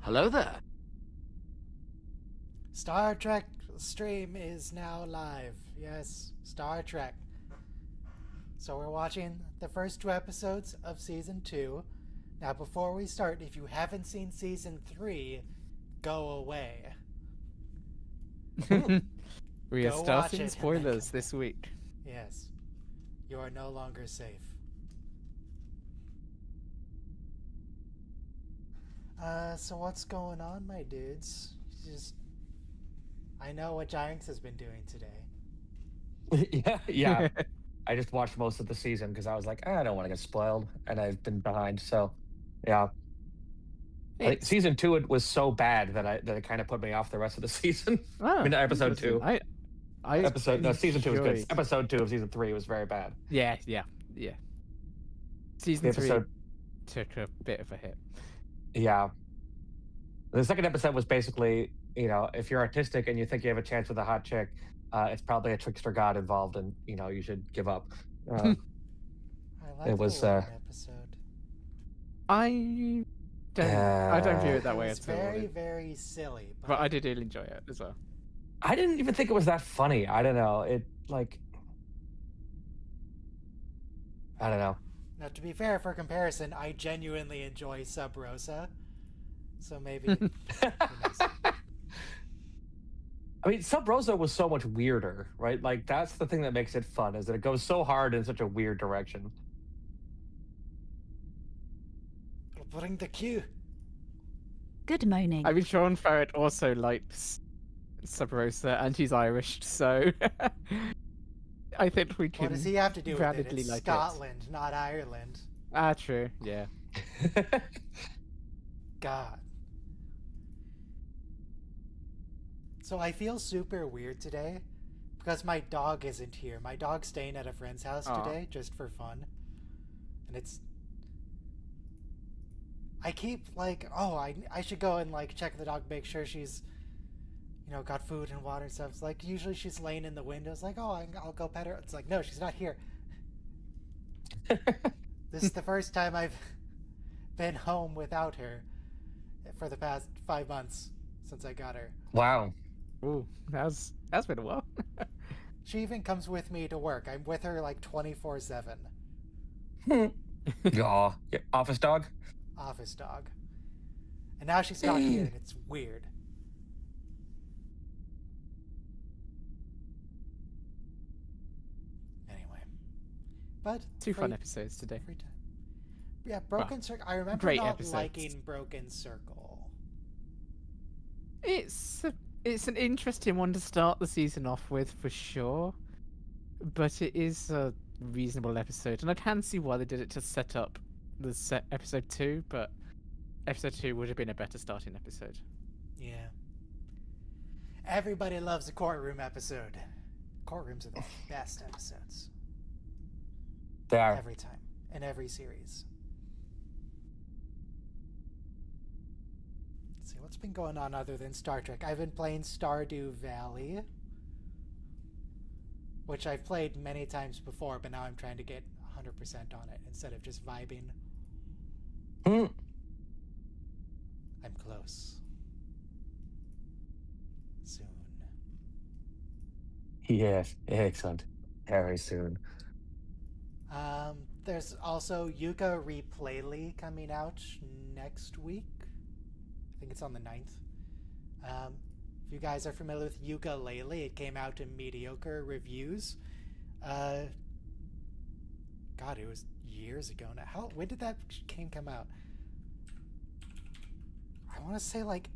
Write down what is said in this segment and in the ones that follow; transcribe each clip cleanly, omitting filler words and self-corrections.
Hello there. Star Trek stream is now live. Yes, Star Trek. So we're watching the first two episodes of season 2. Now, before we start, if you haven't seen season 3, go away. We are Go watch starting it and then spoilers come this back. week. Yes. You are no longer safe. So what's going on, my dudes? I know what Giants has been doing today. Yeah. I just watched most of the season because I was like, I don't want to get spoiled, and I've been behind. So, yeah, I think It's season two it was so bad that it kind of put me off the rest of the season. I mean, episode interesting. two. I Season two was good. enjoyed. Episode two of season three was very bad. Yeah. Season The 3 episode, took a bit of a hit. yeah. The second episode was basically, if you're artistic and you think you have a chance with a hot chick, it's probably a trickster god involved, and you should give up. I like It was, the Lauren episode. I don't view it that It way was at all. very, very silly. But I did really enjoy it as well. I didn't even think it was that funny. I don't know. I don't know. Now, to be fair, for comparison, I genuinely enjoy Sub Rosa. So maybe. Who knows? I mean, Sub Rosa was so much weirder, right? Like, that's the thing that makes it fun, is that it goes so hard in such a weird direction. Putting the cue. Good morning. I mean, Sean Ferret also likes Sub Rosa, and he's Irish, so I think we can. What does he have to do with it? validly It's like it. Scotland, not Ireland. Ah, true. Yeah. God. So I feel super weird today because my dog isn't here. My dog's staying at a friend's house Aw. today just for fun. And I keep like, oh, I should go and like check the dog, make sure she's, got food and water and stuff. It's like usually she's laying in the windows, like, oh, I'll go pet her. It's like, no, she's not here. This is the first time I've been home without her for the past 5 months since I got her. Wow. Ooh, that's been a while. She even comes with me to work. I'm with her like 24/7. Aw. Yeah, office dog? Office dog. And now she's not here, and it's weird. Anyway. But Two fun episodes today. free time. Yeah, Broken Circle. I remember great not episodes. liking Broken Circle. It's an interesting one to start the season off with, for sure. But it is a reasonable episode, and I can see why they did it to set up the episode 2, but episode 2 would have been a better starting episode. Yeah. Everybody loves the Courtroom episode. Courtrooms are the best episodes. They are. Every time. In every series. Let's see, what's been going on other than Star Trek? I've been playing Stardew Valley, which I've played many times before, but now I'm trying to get 100% on it instead of just vibing. Hmm. I'm close. Soon. Yes, excellent. Very soon. There's also Yuka Replayly coming out next week. I think it's on the 9th. If you guys are familiar with Ukulele, it came out in mediocre reviews. God, it was years ago now. When did that game come out? I want to say like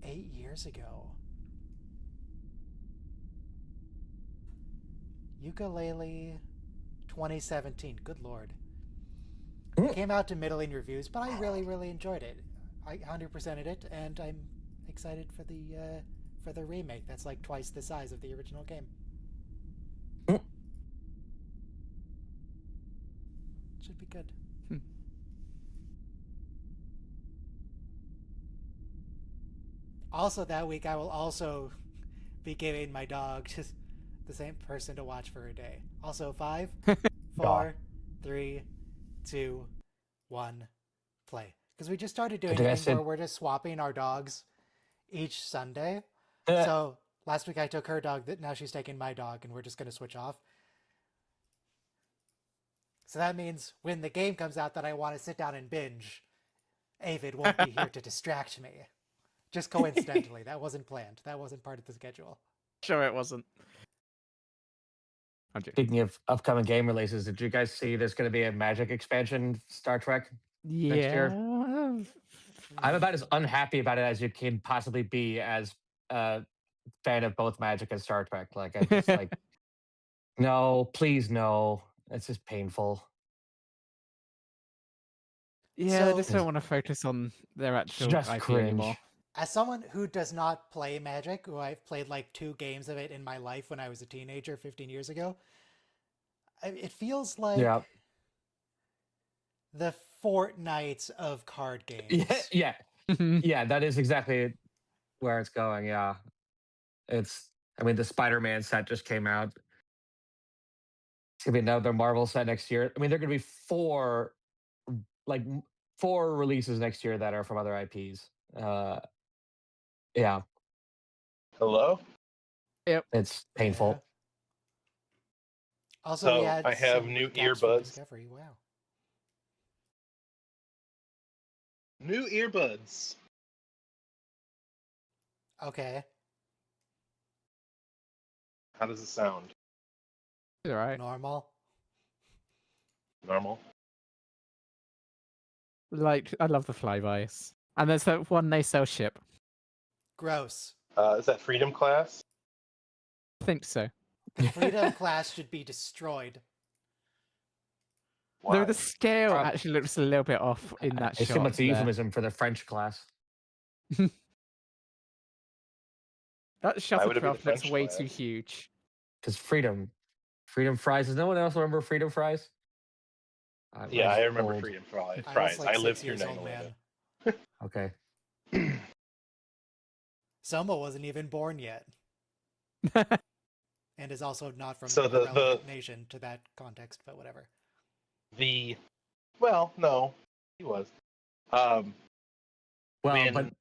8 years ago. Ukulele 2017. Good lord. It came out to middling reviews, but I really, really enjoyed it. I 100%ed it, and I'm excited for the remake. That's like twice the size of the original game. Should be good. Also, that week I will also be giving my dog just the same person to watch for a day. Also, 5, 4, 3, 2, 1, play. Because we just started Did doing you a guys thing where sit- we're just swapping our dogs each Sunday. Eh, So last week I took her dog, now she's taking my dog, and we're just going to switch off. So that means when the game comes out that I want to sit down and binge, Avid won't be here to distract me. Just coincidentally. That wasn't planned. That wasn't part of the schedule. Sure, it wasn't. I'm joking. Speaking of upcoming game releases, did you guys see there's going to be a Magic expansion Star Trek next year? I'm about as unhappy about it as you can possibly be as a fan of both Magic and Star Trek. Like, I just like, no, please, no. It's just painful. Yeah, I So- just don't want to focus on their actual Just IP cringe. anymore. As someone who does not play Magic, who I've played like 2 games of it in my life when I was a teenager 15 years ago, it feels like Yeah. the Fortnite of card games. Yeah, yeah. That is exactly where it's going. Yeah, I mean, the Spider-Man set just came out. It's gonna be another Marvel set next year. I mean, there are gonna be 4 releases next year that are from other IPs. Yeah, Hello? it's painful. Yeah. Also, we So, had I have some new gaps from earbuds. Discovery. Wow. New earbuds. Okay. How does it sound? All right. Normal. Normal? Like, I love the flybys. And there's that one nacelle ship. Gross. Is that Freedom Class? I think so. Freedom class should be destroyed. Though Why? the scale Prob- actually looks a little bit off in that I shot. assume it's a there. euphemism for the French class. That would it be the shuttlecraft looks French way class? too huge. Because freedom fries. Does no one else remember freedom fries? Yeah, mine's I remember old. Freedom Fries. I was like I 6 lived through years old, 9/11. man. Okay. Soma wasn't even born yet, and is also not from So a the- relevant nation to that context, but whatever. Well, no, he was. Well, When but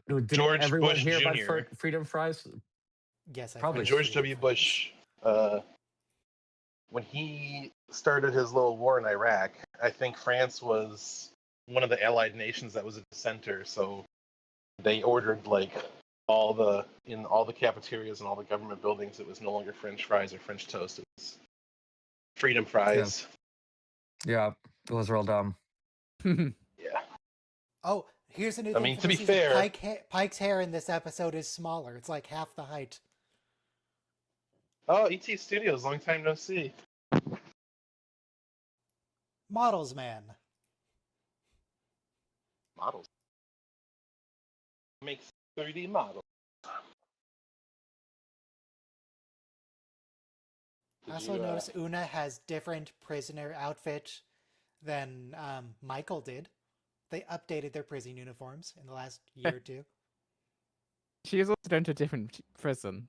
did George everyone Bush hear Jr. about freedom fries? Yes, I've Probably heard of George freedom W. fries. Bush, when he started his little war in Iraq, I think France was one of the allied nations that was a dissenter, so they ordered like in all the cafeterias and all the government buildings, it was no longer French fries or French toast. It was freedom fries. Yeah, it was real dumb. Yeah. Oh, here's a new I thing mean, for to this be season. fair- Pike's hair in this episode is smaller. It's like half the height. Oh, ET Studios, long time no see. Models Man. Models. Makes 3D models. I Did also you, noticed Una has different prisoner outfit than Michael did. They updated their prison uniforms in the last year or 2. She is also going to a different prison.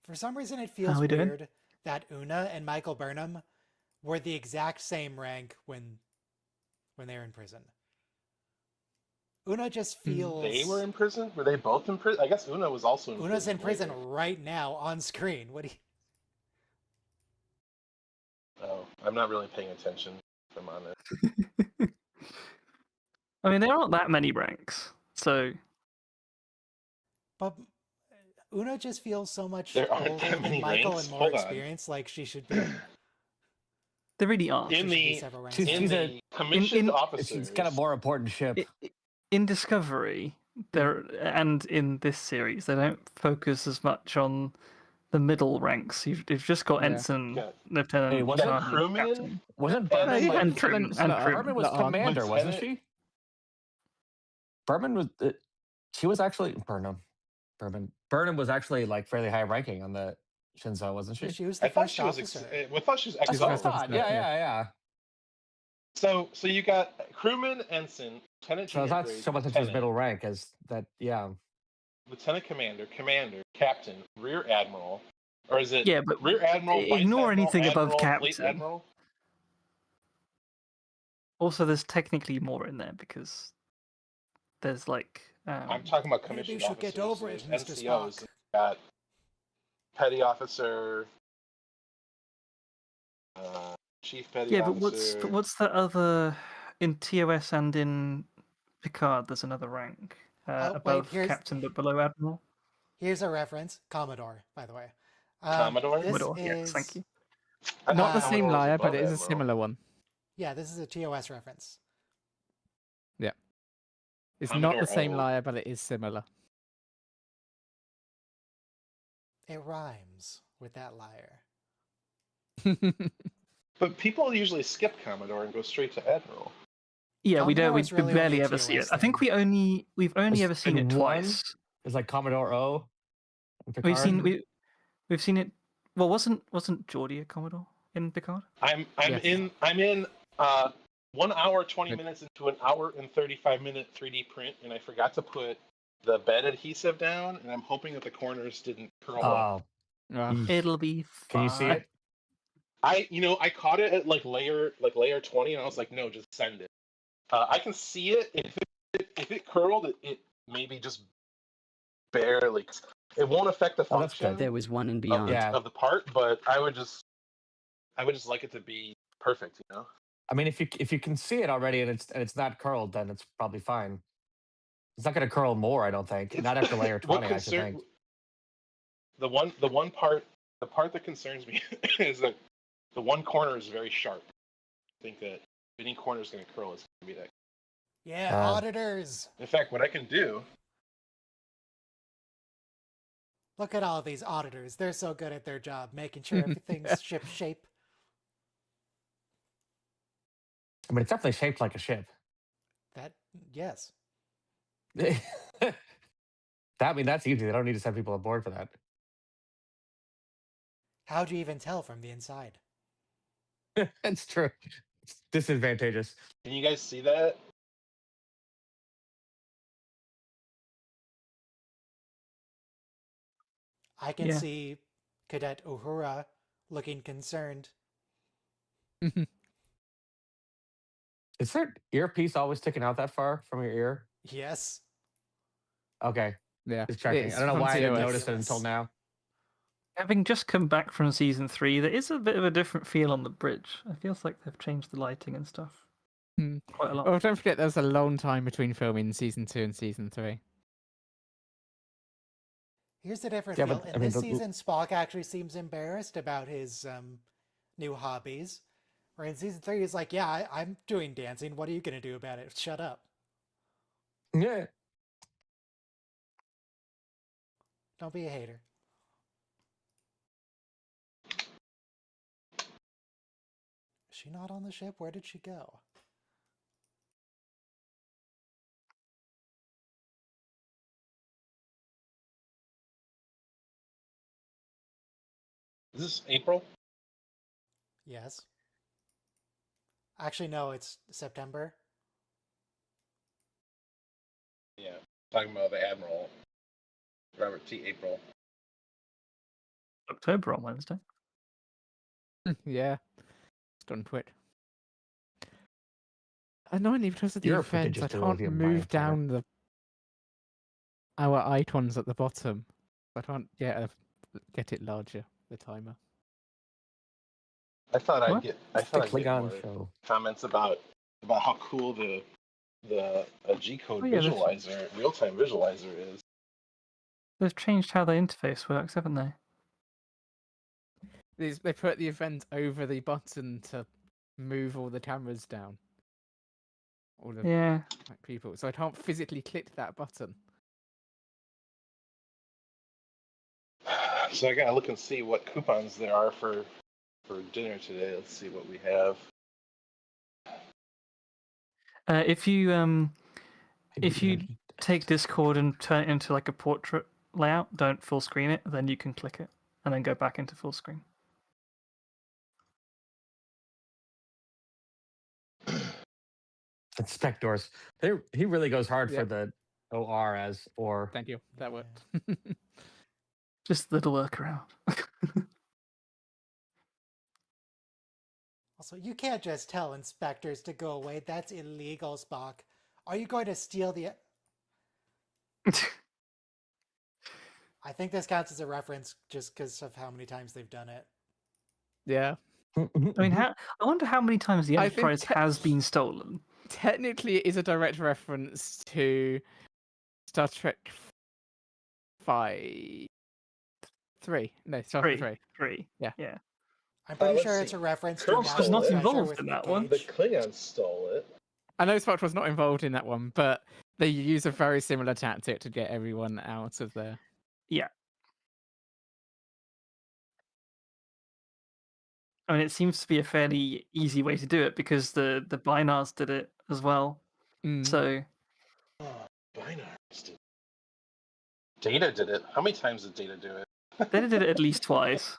For some reason, it How feels we doing? weird that Una and Michael Burnham were the exact same rank when they were in prison. Una just feels... They were in prison? Were they both in prison? I guess Una was also in prison. Una's in prison later. right now on screen. What do you... Oh, I'm not really paying attention, if I'm honest. I mean, there aren't that many ranks, so But Una just feels so much There aren't older that than many Michael ranks? and more Hold on. experienced. Like she should be. there really aren't. she In should be the- several ranks She's- higher. In she's a- the commissioned in- officers, It's got a more important ship. In Discovery, there and in this series, they don't focus as much on the middle ranks. You've just got Yeah. ensign, Yeah. lieutenant, Hey, wasn't sergeant, crewman? captain. Wasn't Yeah, Berman yeah, like, and crewman, Lieutenant- and no, crewman. Berman was that aren't commander, wasn't Lieutenant- she? Berman was. She was actually Burnham was actually like fairly high ranking on the Shinzo, wasn't she? She was I the thought first she was. officer. I thought she was That's what I first ex-officer. thought. officer, Yeah, yeah. yeah. So you got crewman, ensign, lieutenant. So it's junior not grade, so much as lieutenant, middle rank as that. Yeah. lieutenant commander, commander, captain, rear admiral, Or is it Yeah, but Rear Admiral, Vice ignore Admiral, anything above Admiral, Late captain. Admiral? Also, there's technically more in there because there's like. I'm talking about Maybe you commissioned should officers. get over so it, there's Mr. NCOs. Spock. You've got petty officer, chief petty Yeah, but officer. what's the other in TOS and in Picard? There's another rank above captain but below admiral. Here's a reference, Commodore, by the way. Commodore? This Commodore, is yes, thank you. Not the Commodore same was layer, but above it is a Admiral. similar one. Yeah, this is a TOS reference. Yeah. It's Commodore not the same O. layer, but it is similar. It rhymes with that liar. But people usually skip Commodore and go straight to Admiral. Yeah, we don't. Commodore We is really only barely a ever see it. TOS I think thing. we've only There's ever seen been it one? twice. It's like Commodore O. in We've Picard. we've seen it. Well, wasn't Geordie a Commodore in Picard? I'm Yes. in 1 hour 20 minutes into an hour and 35-minute 3D print, and I forgot to put the bed adhesive down, and I'm hoping that the corners didn't curl up. Ah. It'll be fine. Can you see it? I caught it at like layer 20, and I was like, no, just send it. I can see it. If it curled, it maybe just barely. It won't affect the Oh, that's function good. There was one and of, beyond. Yeah. of the part, but I would just like it to be perfect, you know. I mean, if you can see it already and it's not curled, then it's probably fine. It's not going to curl more, I don't think. Not after layer 20, I should think. The part that concerns me is that the one corner is very sharp. I think that if any corner is going to curl, it's going to be that. Yeah, auditors! In fact, what I can do. Look at all these auditors. They're so good at their job, making sure everything's ship shape. I mean, it's definitely shaped like a ship. Yes. That's easy. They don't need to send people aboard for that. How'd you even tell from the inside? It's true. It's disadvantageous. Can you guys see that? I can see Cadet Uhura looking concerned. Is there earpiece always sticking out that far from your ear? Yes. Okay. Yeah. Just checking. It's I don't know from why I didn't TOS. notice it until now. Having just come back from season 3, there is a bit of a different feel on the bridge. It feels like they've changed the lighting and stuff quite a lot. Oh, don't forget, there's a long time between filming season 2 and season 3. Here's the difference. Yeah, Phil. but, In I mean, this season, Spock actually seems embarrassed about his new hobbies. Or in season 3, he's like, yeah, I'm doing dancing. What are you going to do about it? Shut up. Yeah. Don't be a hater. Is she not on the ship? Where did she go? Is this April? Yes. Actually, no, it's September. Yeah, talking about the Admiral, Robert T. April. October on Wednesday. Yeah. It's done quick. Annoyingly, because of the Europe event, I just can't Delosium move by far. down our icons at the bottom. I can't get it larger, the timer. I thought What? I'd get The more Klingon show. comments about how cool the G-code visualizer, real-time visualizer is. They've changed how the interface works, haven't they? They put the event over the button to move all the cameras down. All the people. So I can't physically click that button. So I gotta look and see what coupons there are for dinner today. Let's see what we have. If you take Discord and turn it into like a portrait layout, don't full screen it, then you can click it and then go back into full screen. Spec doors. He really goes hard for the OR as or. Thank you. That worked. Just a little workaround. Also, you can't just tell inspectors to go away. That's illegal, Spock. Are you going to steal the... I think this counts as a reference just because of how many times they've done it. Yeah. I mean, I wonder how many times the I think Enterprise has been stolen. Technically, it is a direct reference to Star Trek 5... 3. No, Star Trek 3. 3. Yeah. Yeah. I'm pretty let's sure see. it's a reference Kirk to stole National not it. Treasure involved with in Nick that one. The Cage. Klingons stole it. I know Spock was not involved in that one, but they use a very similar tactic to get everyone out of there. Yeah. I mean, it seems to be a fairly easy way to do it because the Binars did it as well. Mm. So Oh, Binars did. Data did it. How many times did Data do it? they did it at least twice.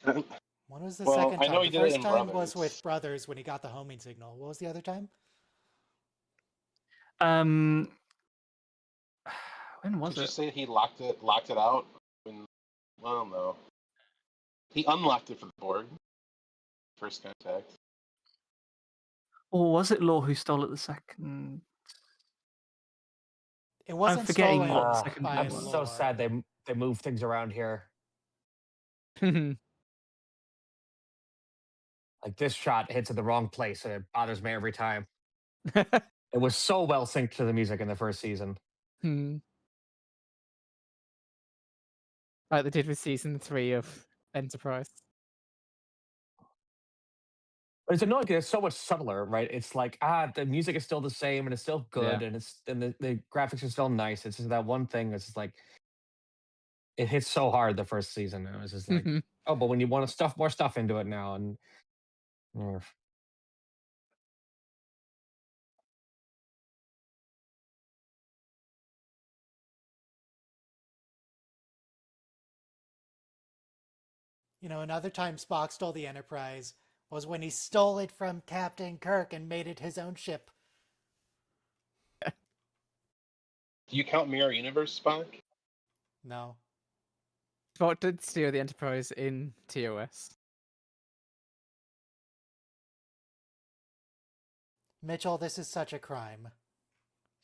When was the Well, second I time? know he The did it first in time was Brothers. with Brothers when he got the homing signal. What was the other time? When was Did you it? say he locked it out? When, I don't know. He unlocked it for the Borg. First contact. Or was it Law who stole it the second? It wasn't forgetting stolen what the second by time I'm was. so Lore. sad they move things around here. Like this shot hits in the wrong place and it bothers me every time. It was so well synced to the music in the first season. Like they did with season 3 of Enterprise. But it's annoying 'cause it's so much subtler, right? It's like, the music is still the same and it's still good and the graphics are still nice. It's just that one thing that's just like it hits so hard the first season. And it was just like, oh, but when you want to stuff more stuff into it now and You know, another time Spock stole the Enterprise was when he stole it from Captain Kirk and made it his own ship. Do you count Mirror Universe, Spock? No. Spock did steal the Enterprise in TOS. Mitchell, this is such a crime.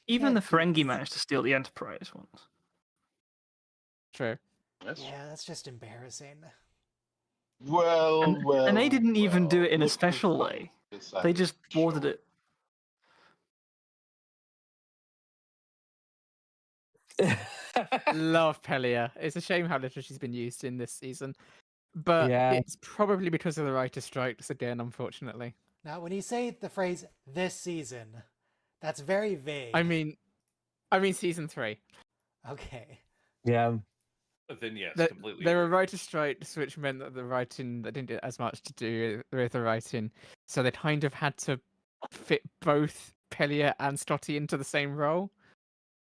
Even the Can't do Ferengi this. managed to steal the Enterprise once. True. Yeah, that's just embarrassing. And they didn't even do it in a special way. They just boarded it. Love Pelia. It's a shame how little she's been used in this season. But it's probably because of the writer strikes again, unfortunately. Now, when you say the phrase "this season," that's very vague. I mean season 3. Okay. Yeah. Then yes, completely. There were writer strikes, which meant that they didn't get as much to do with the writing, so they kind of had to fit both Pelia and Stotty into the same role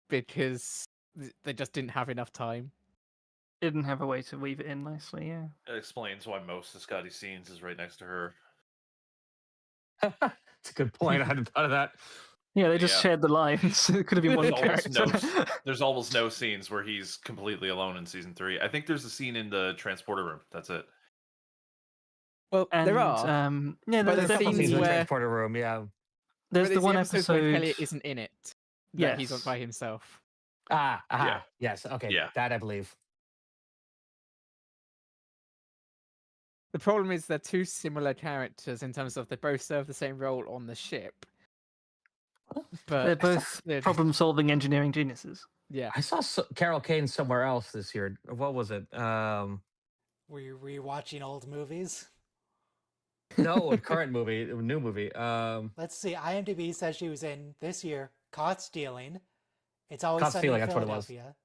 because they just didn't have enough time. Didn't have a way to weave it in nicely, yeah. That explains why most of Scotty's scenes is right next to her. It's a good point. I hadn't thought of that. Yeah, they just shared the lines. It could have been one character. There's almost no scenes where he's completely alone in season 3. I think there's a scene in the transporter room. That's it. Well, there are. Yeah, but there's scenes in the where transporter room. Yeah. there's the one episode episode where Pelia isn't in it. That he's on Yes. by himself. Yeah. Yes. Okay. Yeah. That I believe. The problem is they're two similar characters in terms of they both serve the same role on the ship. But they're both problem-solving engineering geniuses. Yeah. I saw Carol Kane somewhere else this year. What was it? Were you rewatching old movies? No, a current movie, a new movie. Let's see. IMDb says she was in this year Caught Stealing. It's Always Caught Sunny Stealing, in that's what it was. Philadelphia.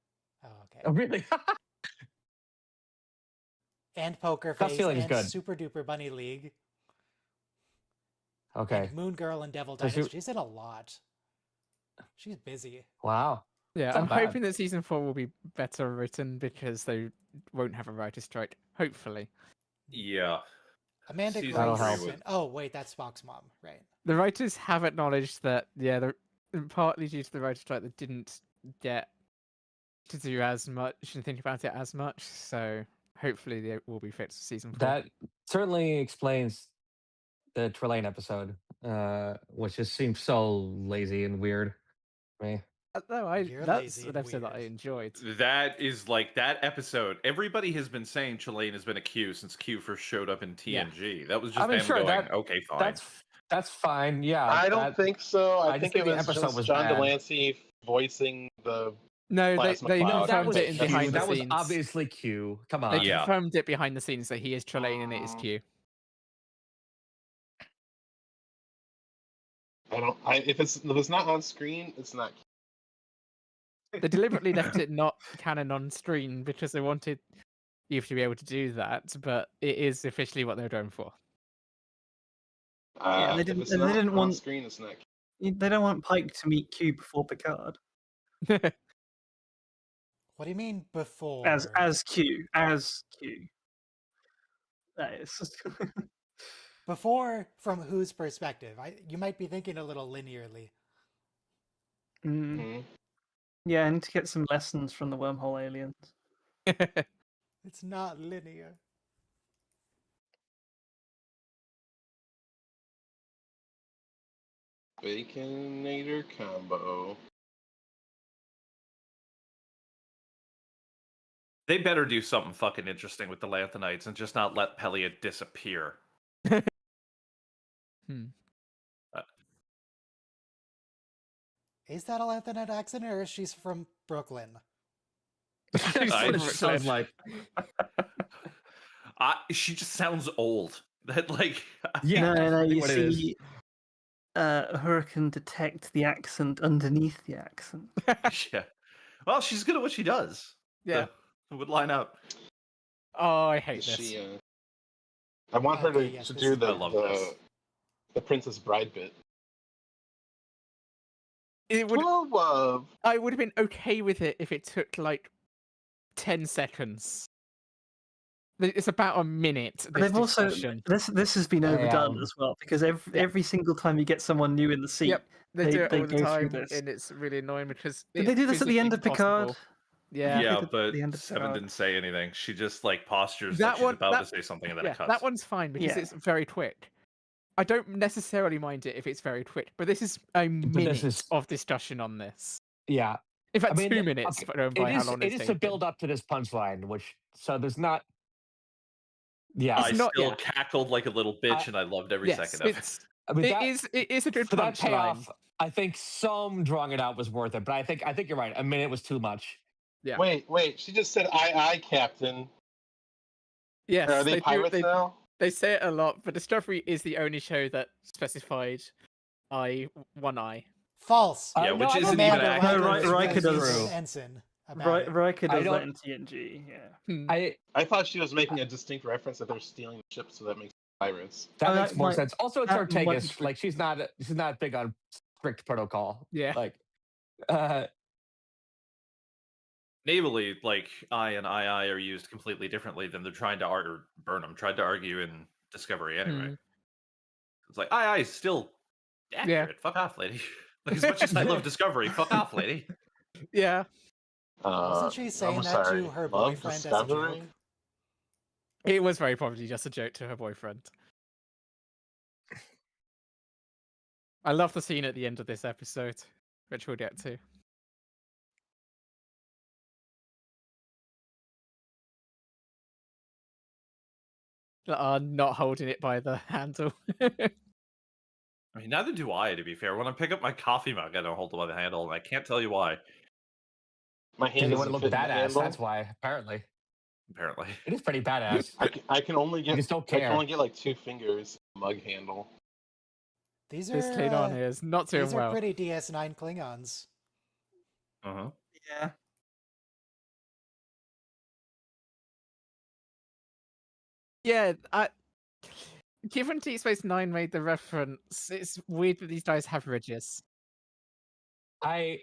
Oh, okay. Oh, really? And Poker Caught Face Stealing's and good. Super Duper Bunny League. Okay. And Moon Girl and Devil Does Dynasty. She's in a lot. She's busy. Wow. Yeah, It's not I'm bad. hoping that season 4 will be better written because they won't have a writer's strike. Hopefully. Yeah. Amanda Season That'll help. Grayson. Oh, wait, that's Spock's mom, right? The writers have acknowledged that, partly due to the writer's strike, they didn't get to do as much and think about it as much. So hopefully they will be fixed for season 4. That certainly explains the Trelane episode, which just seems so lazy and weird to me. No, You're that's lazy an and episode that I weird. enjoyed. That is like that episode. Everybody has been saying Chilane has been a Q since Q first showed up in TNG. That was just them sure, going, okay, fine. That's fine. Yeah, I don't think so. I I just think think it the was episode just was John bad. Delancey voicing the No, Plasma they Cloud. that confirmed was it in Q. behind the that was scenes. obviously Q. Come They on. Yeah. confirmed it behind the scenes that he is Trelane and it is Q. If it's not on screen, it's not. They deliberately left it not canon on screen because they wanted you to be able to do that, but it is officially what they're going for. Yeah, they If didn't- it's they not didn't on want- screen, it's not. They don't want Pike to meet Q before Picard. What do you mean before? As Q. That is. Before, from whose perspective? You might be thinking a little linearly. Mhm. Yeah, I need to get some lessons from the wormhole aliens. It's not linear. Baconator combo. They better do something fucking interesting with the Lanthanites and just not let Pelia disappear. Is that a Lanthanite accent, or is she from Brooklyn? That's what it sounds like. She just sounds old. That like Yeah, No, you what it is. see, her can detect the accent underneath the accent. yeah. Well, she's good at what she does. Yeah. It would line up. Oh, I hate Is this. she? I want her Okay, to, yes, to this do is- I love this. the Princess Bride bit. It would. Full of love. I would have been okay with it if it took like 10 seconds. It's about a minute. But This they've also discussion. this has been overdone as well, because every single time you get someone new in the seat, Yep, they do it they all the go through time, this. and it's really annoying because Did they do this at the end of physically Picard? impossible. Yeah, Yeah, did it but at the end of Seven Picard. didn't say anything. She just like postures That like she's one- about that- to say something and then yeah, it cuts. that one's fine because Yeah. it's very quick. I don't necessarily mind it if it's very quick, but this is a minute is- of discussion on this. Yeah, In fact, I mean, 2 minutes, okay, but don't by how it long is it's to taken. build up to this punchline, which so there's not. Yeah, I It's not- still yeah. cackled like a little bitch, and I loved every Yes, second of it. it's I mean, it is a good for that punchline. payoff. I think some drawing it out was worth it, but I think you're right. A minute was too much. Yeah. Wait. She just said, "Aye, Captain." Yes, Are they pirates now? They say it a lot, but Discovery is the only show that specified one eye. False. Yeah, no, which I don't isn't think even Amanda accurate. No, Riker Riker was does. using an ensign about it. Riker I does that don't- in TNG. Yeah. I thought she was making a distinct reference that they're stealing the ship, so that makes pirates. That Oh, makes that more might- sense. Also, it's that might be Ortega's. true. Like she's not big on strict protocol. Yeah. Like, Navally, like I and II are used completely differently than they're trying to argue. Burnham tried to argue in Discovery anyway. It's like II is still accurate. Fuck off, lady. Like as much as I love Discovery, fuck off, lady. Yeah, Wasn't she saying I'm that sorry. to her Love boyfriend as a Discovery? joke? it was very probably just a joke to her boyfriend. I love the scene at the end of this episode, which we'll get to. That are not holding it by the handle. I mean, neither do I, to be fair. When I pick up my coffee mug, I don't hold it by the handle, and I can't tell you why. My because hand you want to doesn't look fit in the badass. handle. That's why. Apparently, Apparently, it is pretty badass. I can only You get just don't I can care. only get like 2 fingers mug handle. These This are Klingon is not doing these well. are pretty DS9 Klingons. Yeah. Yeah, given Deep Space Nine made the reference, it's weird that these guys have ridges I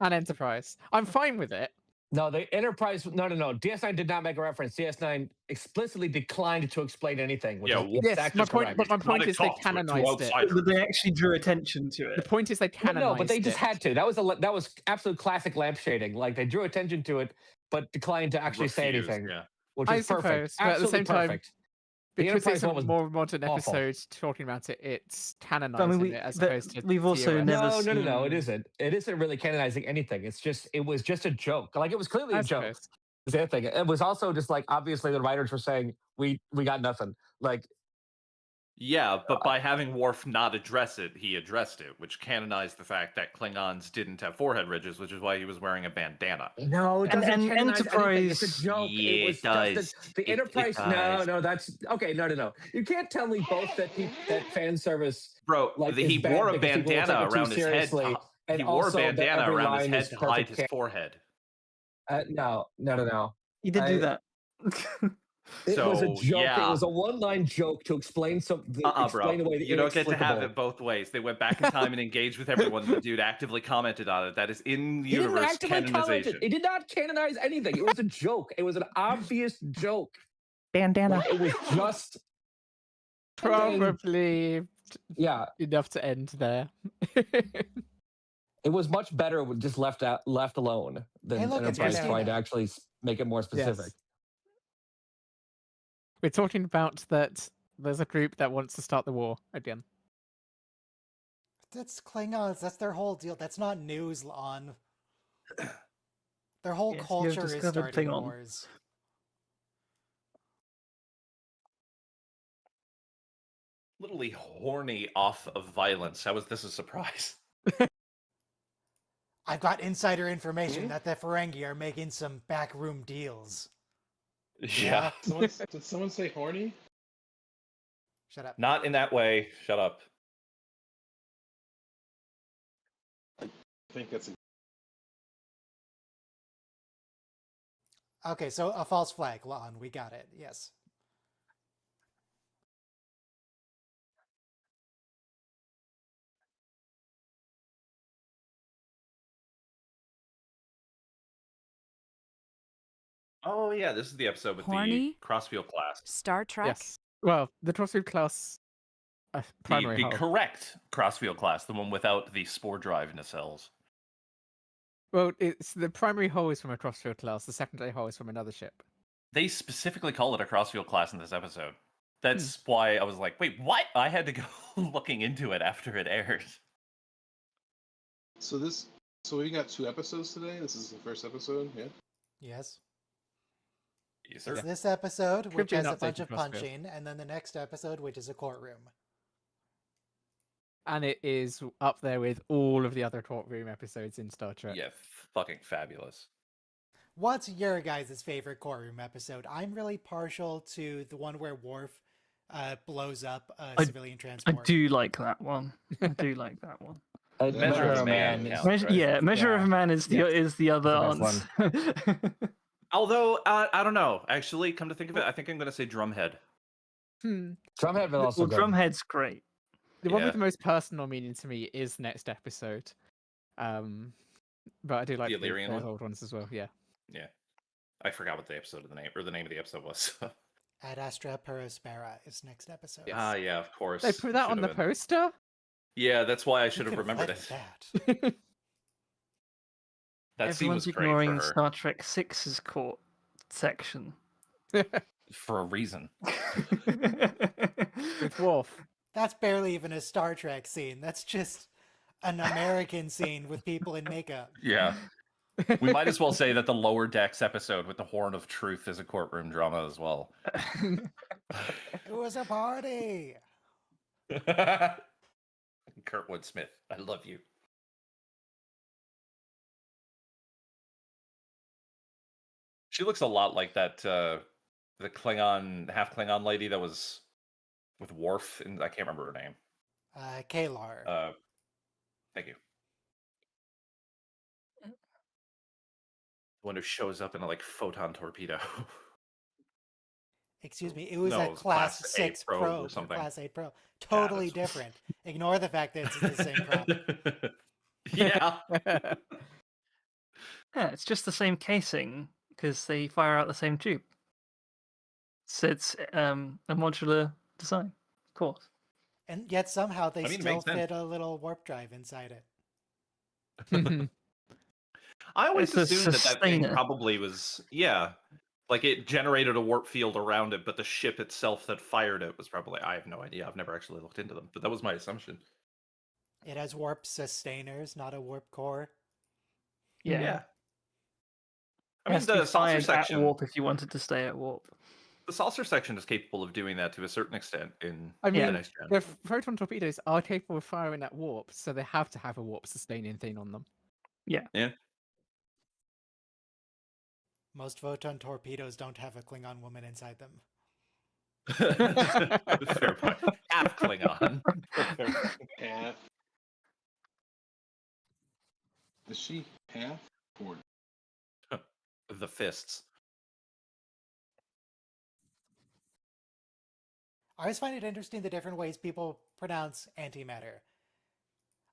and Enterprise. I'm fine with it. No, the Enterprise. No. DS9 did not make a reference. DS9 explicitly declined to explain anything. Which is Yes, actually correct. But my point is they canonized it. But they actually drew attention to it. The point is they canonized it. No, but they just had to. That was absolute classic lampshading. Like they drew attention to it, but declined to actually say anything. Yeah. Which I is perfect. suppose, but at the same time, perfect. because it's a one was more modern awful. episode talking about it, it's canonizing it as opposed to. We've also TOS. never No, seen... it isn't. It isn't really canonizing anything. It was just a joke. Like it was clearly a joke. The other thing. It was also just like obviously the writers were saying we got nothing. Like Yeah, but by having Worf not address it, he addressed it, which canonized the fact that Klingons didn't have forehead ridges, which is why he was wearing a bandana. No, it doesn't canonize anything. It's a joke. Yeah, it was it does. Just the Enterprise. No, that's okay. No. You can't tell me both that fan service. Bro, like, he is bad wore a because people will take bandana it too around his head. seriously, and He wore a also that bandana every around his line head is to such a hide his forehead. No. He did do that. It was a joke. Yeah. It was a one-line joke to explain something. Explain bro. away the You don't get to have inexplicable. it both ways. They went back in time and engaged with everyone. The dude actively commented on it. That is in universe canonization. It did not canonize anything. It was a joke. It was an obvious joke. Bandana. It was just Probably yeah enough to end there. It was much better with just left alone than Hey, look, it's Enterprise Christina. trying to actually make it more specific. Yes. We're talking about that there's a group that wants to start the war again. That's Klingons. That's their whole deal. That's not news on. Their whole Yes, you have culture is discovered starting Klingon. wars. Literally horny off of violence. How is this a surprise? I've got insider information that the Ferengi are making some backroom deals. Yeah. Did someone say horny? Shut up. Not in that way. Shut up. I think that's Okay, so a false flag, Lon. We got it. Yes. Oh yeah, this is the episode with Horny? the crossfield class. Star Trek? Yes. Well, the Crossfield class primary The hull. correct crossfield class, the one without the spore drive nacelles. Well, it's the primary hull is from a Crossfield class. The secondary hull is from another ship. They specifically call it a crossfield class in this episode. That's why I was like, wait, what? I had to go looking into it after it aired. so we got 2 episodes today. This is the first episode, yeah. Yes. Yes, It's sir. this episode, Could which be an has a bunch updated of Crossfield. punching, and then the next episode, which is a courtroom. And it is up there with all of the other courtroom episodes in Star Trek. Yeah, fucking fabulous. What's your guys' favorite courtroom episode? I'm really partial to the one where Worf blows up a civilian I transport. do like that one. I do like that one. Measure of a Man is- counts, Measure, right? yeah, Measure of a Man is the other That's the answer. Although, I don't know. Actually, come to think of it, I think I'm going to say Drumhead. Drumhead was also Well, good. Drumhead's great. The one Yeah. with the most personal meaning to me is next episode. But I do like The Illyrian the one? old ones as well, yeah. Yeah. I forgot what the name of the episode was. Ad Astra per Aspera is next episode. Ah, yeah, of course. They put that on the Should've been. poster? Yeah, that's why I You should have could've remembered led it. with that. That scene Everyone's was great ignoring for her, Star Trek 6's court section. for a reason. With Worf. That's barely even a Star Trek scene. That's just an American scene with people in makeup. Yeah. We might as well say that the Lower Decks episode with the Horn of Truth is a courtroom drama as well. It was a party. Kurtwood Smith, I love you. She looks a lot like that the Klingon, half Klingon lady that was with Worf, and I can't remember her name. Kalar. Thank you. The one who shows up in a like photon torpedo. Excuse me, it was No, a it was Class Class 6 8 probe probe or something. Class 8 Pro. Totally that's- different. Ignore the fact that it's the same prop. Yeah. Yeah, it's just the same casing because they fire out the same tube. So it's a modular design, of course. And yet somehow they I mean, still makes sense. fit a little warp drive inside it. I always It's a assumed that thing sustainer. probably was, yeah, like it generated a warp field around it, but the ship itself that fired it was probably, I have no idea. I've never actually looked into them, but that was my assumption. It has warp sustainers, not a warp core. Yeah. Yeah. I It mean, has to be the saucer fired at section, warp if you wanted to stay at warp. the saucer section is capable of doing that to a certain extent in I the mean, next gen. the photon torpedoes are capable of firing at warp, so they have to have a warp sustaining thing on them. Yeah. Yeah. Most photon torpedoes don't have a Klingon woman inside them. Fair point. Half Klingon. Half. Is she half or The fists. I always find it interesting the different ways people pronounce antimatter.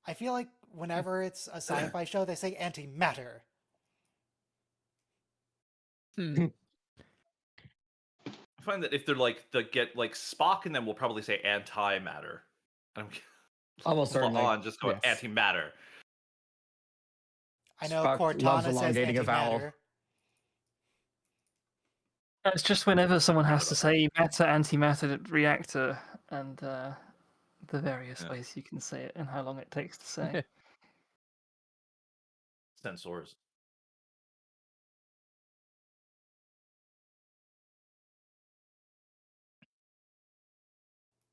I feel like whenever it's a sci-fi show, they say antimatter. I find that if they're like get like Spock and then we'll probably say antimatter. Almost certainly. On just go Yes. antimatter. I know Spock loves Cortana says elongating a vowel. antimatter. It's just whenever someone has to say matter, antimatter, reactor, and the various ways you can say it and how long it takes to say. Sensors.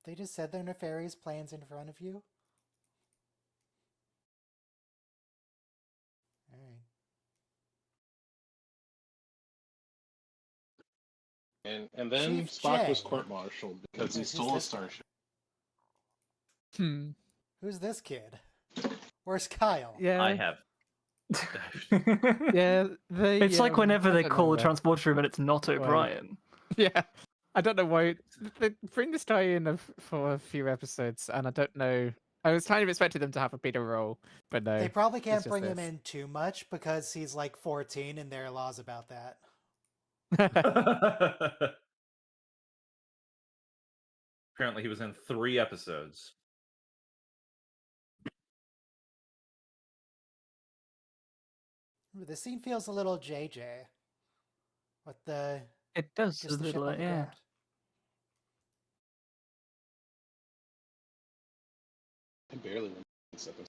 They just said their nefarious plans in front of you? Alright. and then Chief Spock was J. court-martialed because he Who's stole a this starship. Who's this kid? Where's Kyle? Yeah. I have. Yeah. It's like whenever I they don't call the know. transporter room and it's not O'Brien. Yeah. I don't know why they bring this guy in for a few episodes, and I don't know. I was kind of expecting them to have a bigger role, but no. They probably it's can't just bring him this. in too much because he's like 14 and there are laws about that. Apparently, he was in 3 episodes. Ooh, this scene feels a little JJ. With the It does just a the ship little, on the yeah. ground. I barely remember this episode.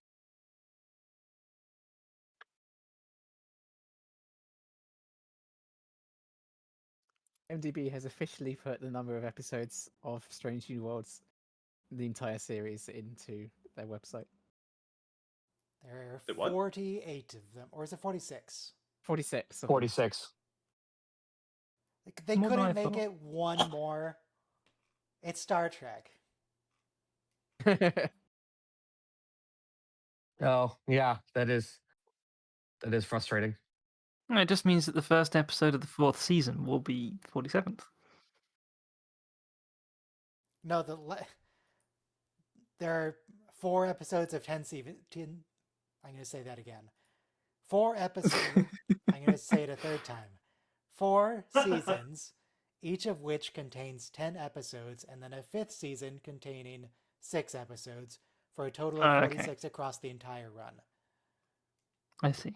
MDB has officially put the number of episodes of Strange New Worlds, the entire series, into their website. There Wait, are what? 48 of them. Or is it 46? 46. of them. 46. They More than I couldn't make thought. it one more. It's Star Trek. Oh, yeah, that is frustrating. No, it just means that the first episode of the 4th season will be 47th. No, there are 4 episodes of 10 seasons. I'm going to say that again. 4 episodes. I'm going to say it a third time. 4 seasons, each of which contains 10 episodes, and then a 5th season containing 6 episodes, for a total of 46 across the entire run. I see.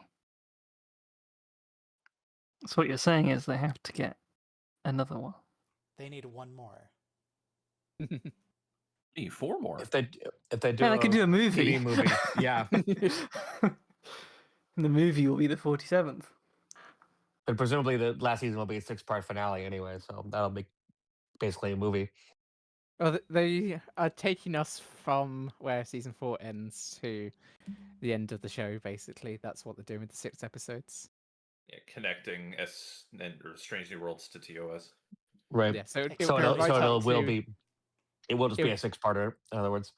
So what you're saying is they have to get another one. They need 1 more. Hey, 4 more. If they do, Yeah, they could do a movie. TV movie. Yeah, The movie will be the 47th. but presumably the last season will be a 6-part finale anyway, so that'll be basically a movie. Well, they are taking us from where season 4 ends to the end of the show, basically. That's what they're doing with the 6 episodes. Yeah, connecting or Strange New Worlds to TOS. Right. Yeah, so So it'll go right up will to- be. It will just be a it'll- 6-parter. In other words.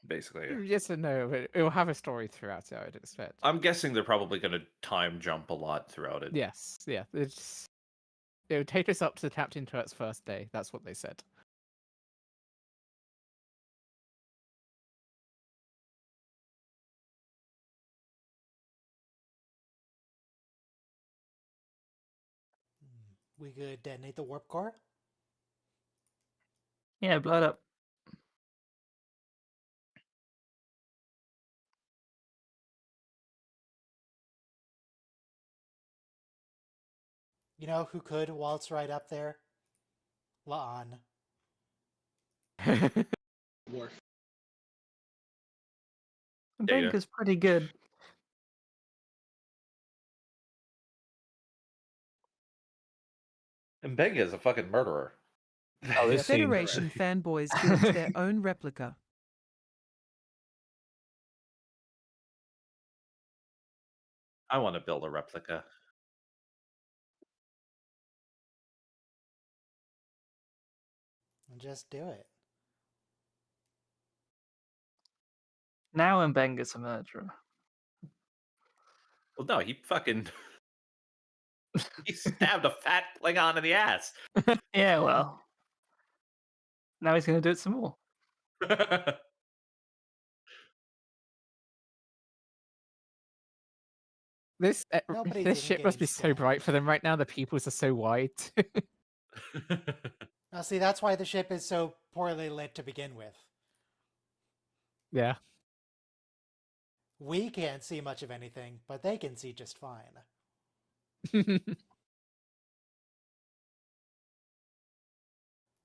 Basically, yeah. Yes and no, but it'll have a story throughout it, I would expect. I'm guessing they're probably going to time jump a lot throughout it. Yes, yeah. It'll take us up to Captain Turret's first day. That's what they said. we could detonate the warp core. Yeah, blow it up. You know who could waltz right up there? La'an. Worf. Benga's pretty good. And Benga is a fucking murderer. Oh, this scene. Federation fanboys built their own replica. I want to build a replica. And just do it. Now Mbenga's a murderer. Well, no, he fucking he stabbed a fat Klingon in the ass. Yeah, well. Now he's going to do it some more. This Nobody's this even ship must getting be so stabbed. bright for them right now. The pupils are so wide. Now, see, that's why the ship is so poorly lit to begin with. Yeah. We can't see much of anything, but they can see just fine.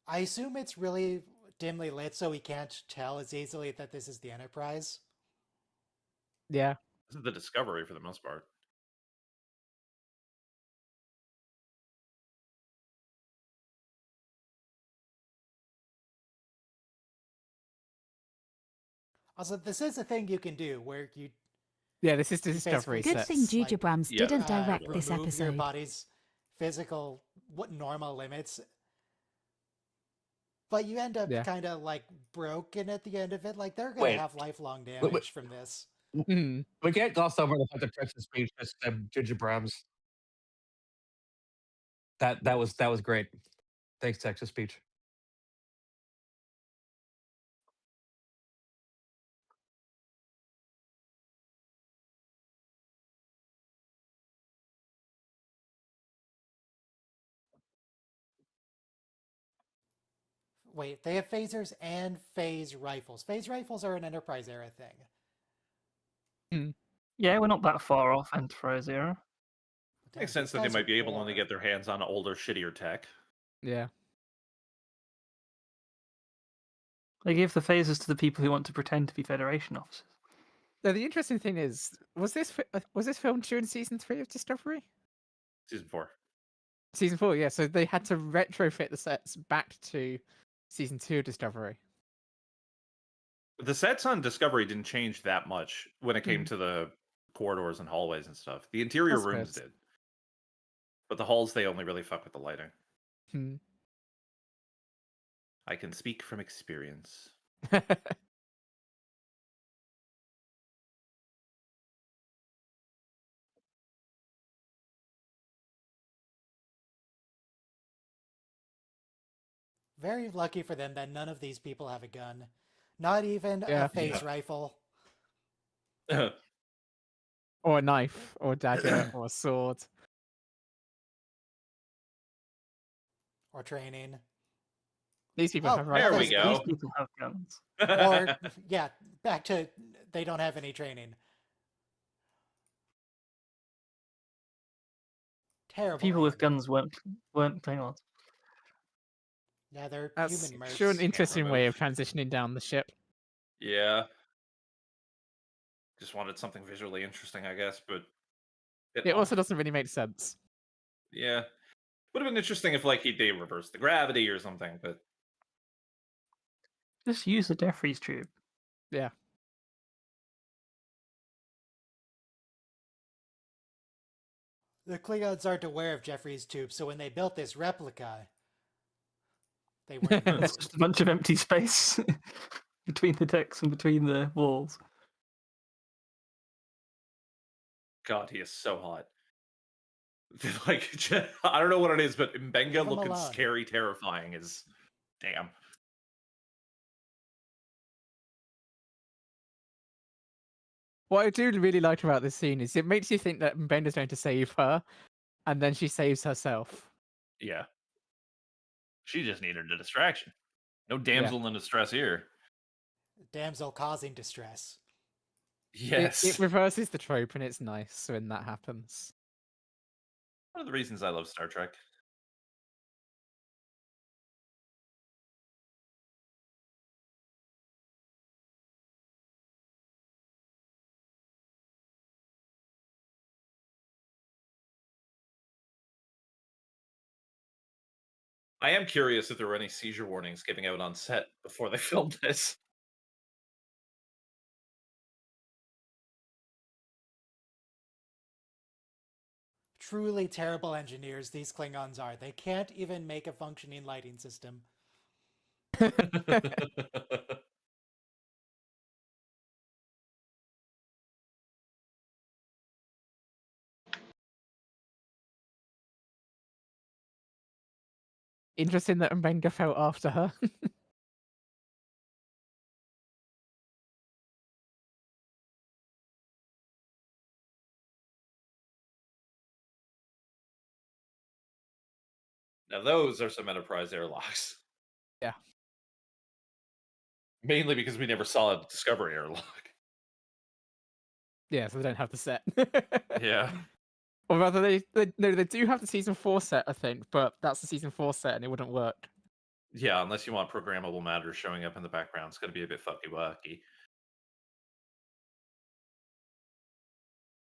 I assume it's really dimly lit so we can't tell as easily that this is the Enterprise. Yeah. This is the Discovery for the most part. Also, this is a thing you can do where you Yeah, this is the You Discovery basically- Good sets. thing like, Juju Brams yeah. didn't direct this remove your episode. body's physical normal limits, but you end up Yeah. kind of like broken at the end of it. Like they're gonna Wait. have lifelong damage from this. Mhm. We can't gloss over the fact that Texas speech just Ginger Brahms. That was great. Thanks, Texas speech. Wait, they have phasers and phase rifles. Phase rifles are an Enterprise era thing. Yeah, we're not that far off Enterprise era. But Makes damn, sense these that they guys might are be able to only poor. get their hands on older, shittier tech. Yeah. They give the phasers to the people who want to pretend to be Federation officers. Now, the interesting thing is, was this filmed during season 3 of Discovery? Season 4. Season 4, yeah. So they had to retrofit the sets back to season 2 of Discovery. The sets on Discovery didn't change that much when it came to the corridors and hallways and stuff. The interior That's rooms good. did. But the halls, they only really fuck with the lighting. Hmm. I can speak from experience. Very lucky for them that none of these people have a gun. Not even Yeah. a phase rifle. Or a knife, or a dagger, or a sword. Or training. These people Oh, have there we rifles. go. These people have guns. Or, yeah, back to they don't have any training. Terrible. People with aim. guns weren't Klingons. Yeah, they're That's human mercs. sure an interesting way of removed. transitioning down the ship. Yeah. Just wanted something visually interesting, I guess, but It also doesn't really make sense. yeah. Would have been interesting if like they reversed the gravity or something, but Just use the Jeffries tube. Yeah. The Klingons aren't aware of Jeffrey's tube, so when they built this replica, they weren't. It's just a bunch of empty space between the decks and between the walls. God, he is so hot. Like, I don't know what it is, but Leave Mbenga him looking alone. scary, terrifying is damn. What I do really like about this scene is it makes you think that Mbenga's going to save her, and then she saves herself. Yeah. She just needed a distraction. No damsel in distress here. Damsel causing distress. Yes. It reverses the trope, and it's nice when that happens. One of the reasons I love Star Trek. I am curious if there were any seizure warnings giving out on set before they filmed this. Truly terrible engineers these Klingons are. They can't even make a functioning lighting system. Interesting that Mbenga felt after her. Now those are some Enterprise airlocks. Yeah. Mainly because we never saw a Discovery airlock. Yeah, so they don't have the set. Yeah. Or rather, they do have the season 4 set, I think, but that's the season 4 set, and it wouldn't work. Yeah, unless you want programmable matter showing up in the background, it's going to be a bit fucky wacky.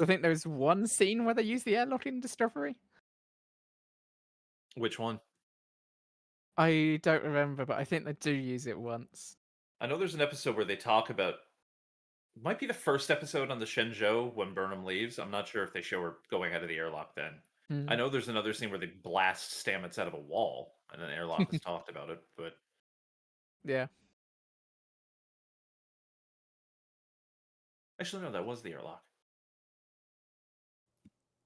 I think there's one scene where they use the airlock in Discovery. Which one? I don't remember, but I think they do use it once. I know there's an episode where they talk about. It might be the first episode on the Shenzhou when Burnham leaves. I'm not sure if they show her going out of the airlock then. I know there's another scene where they blast Stamets out of a wall, and an airlock has talked about it, but Yeah. actually, no, that was the airlock.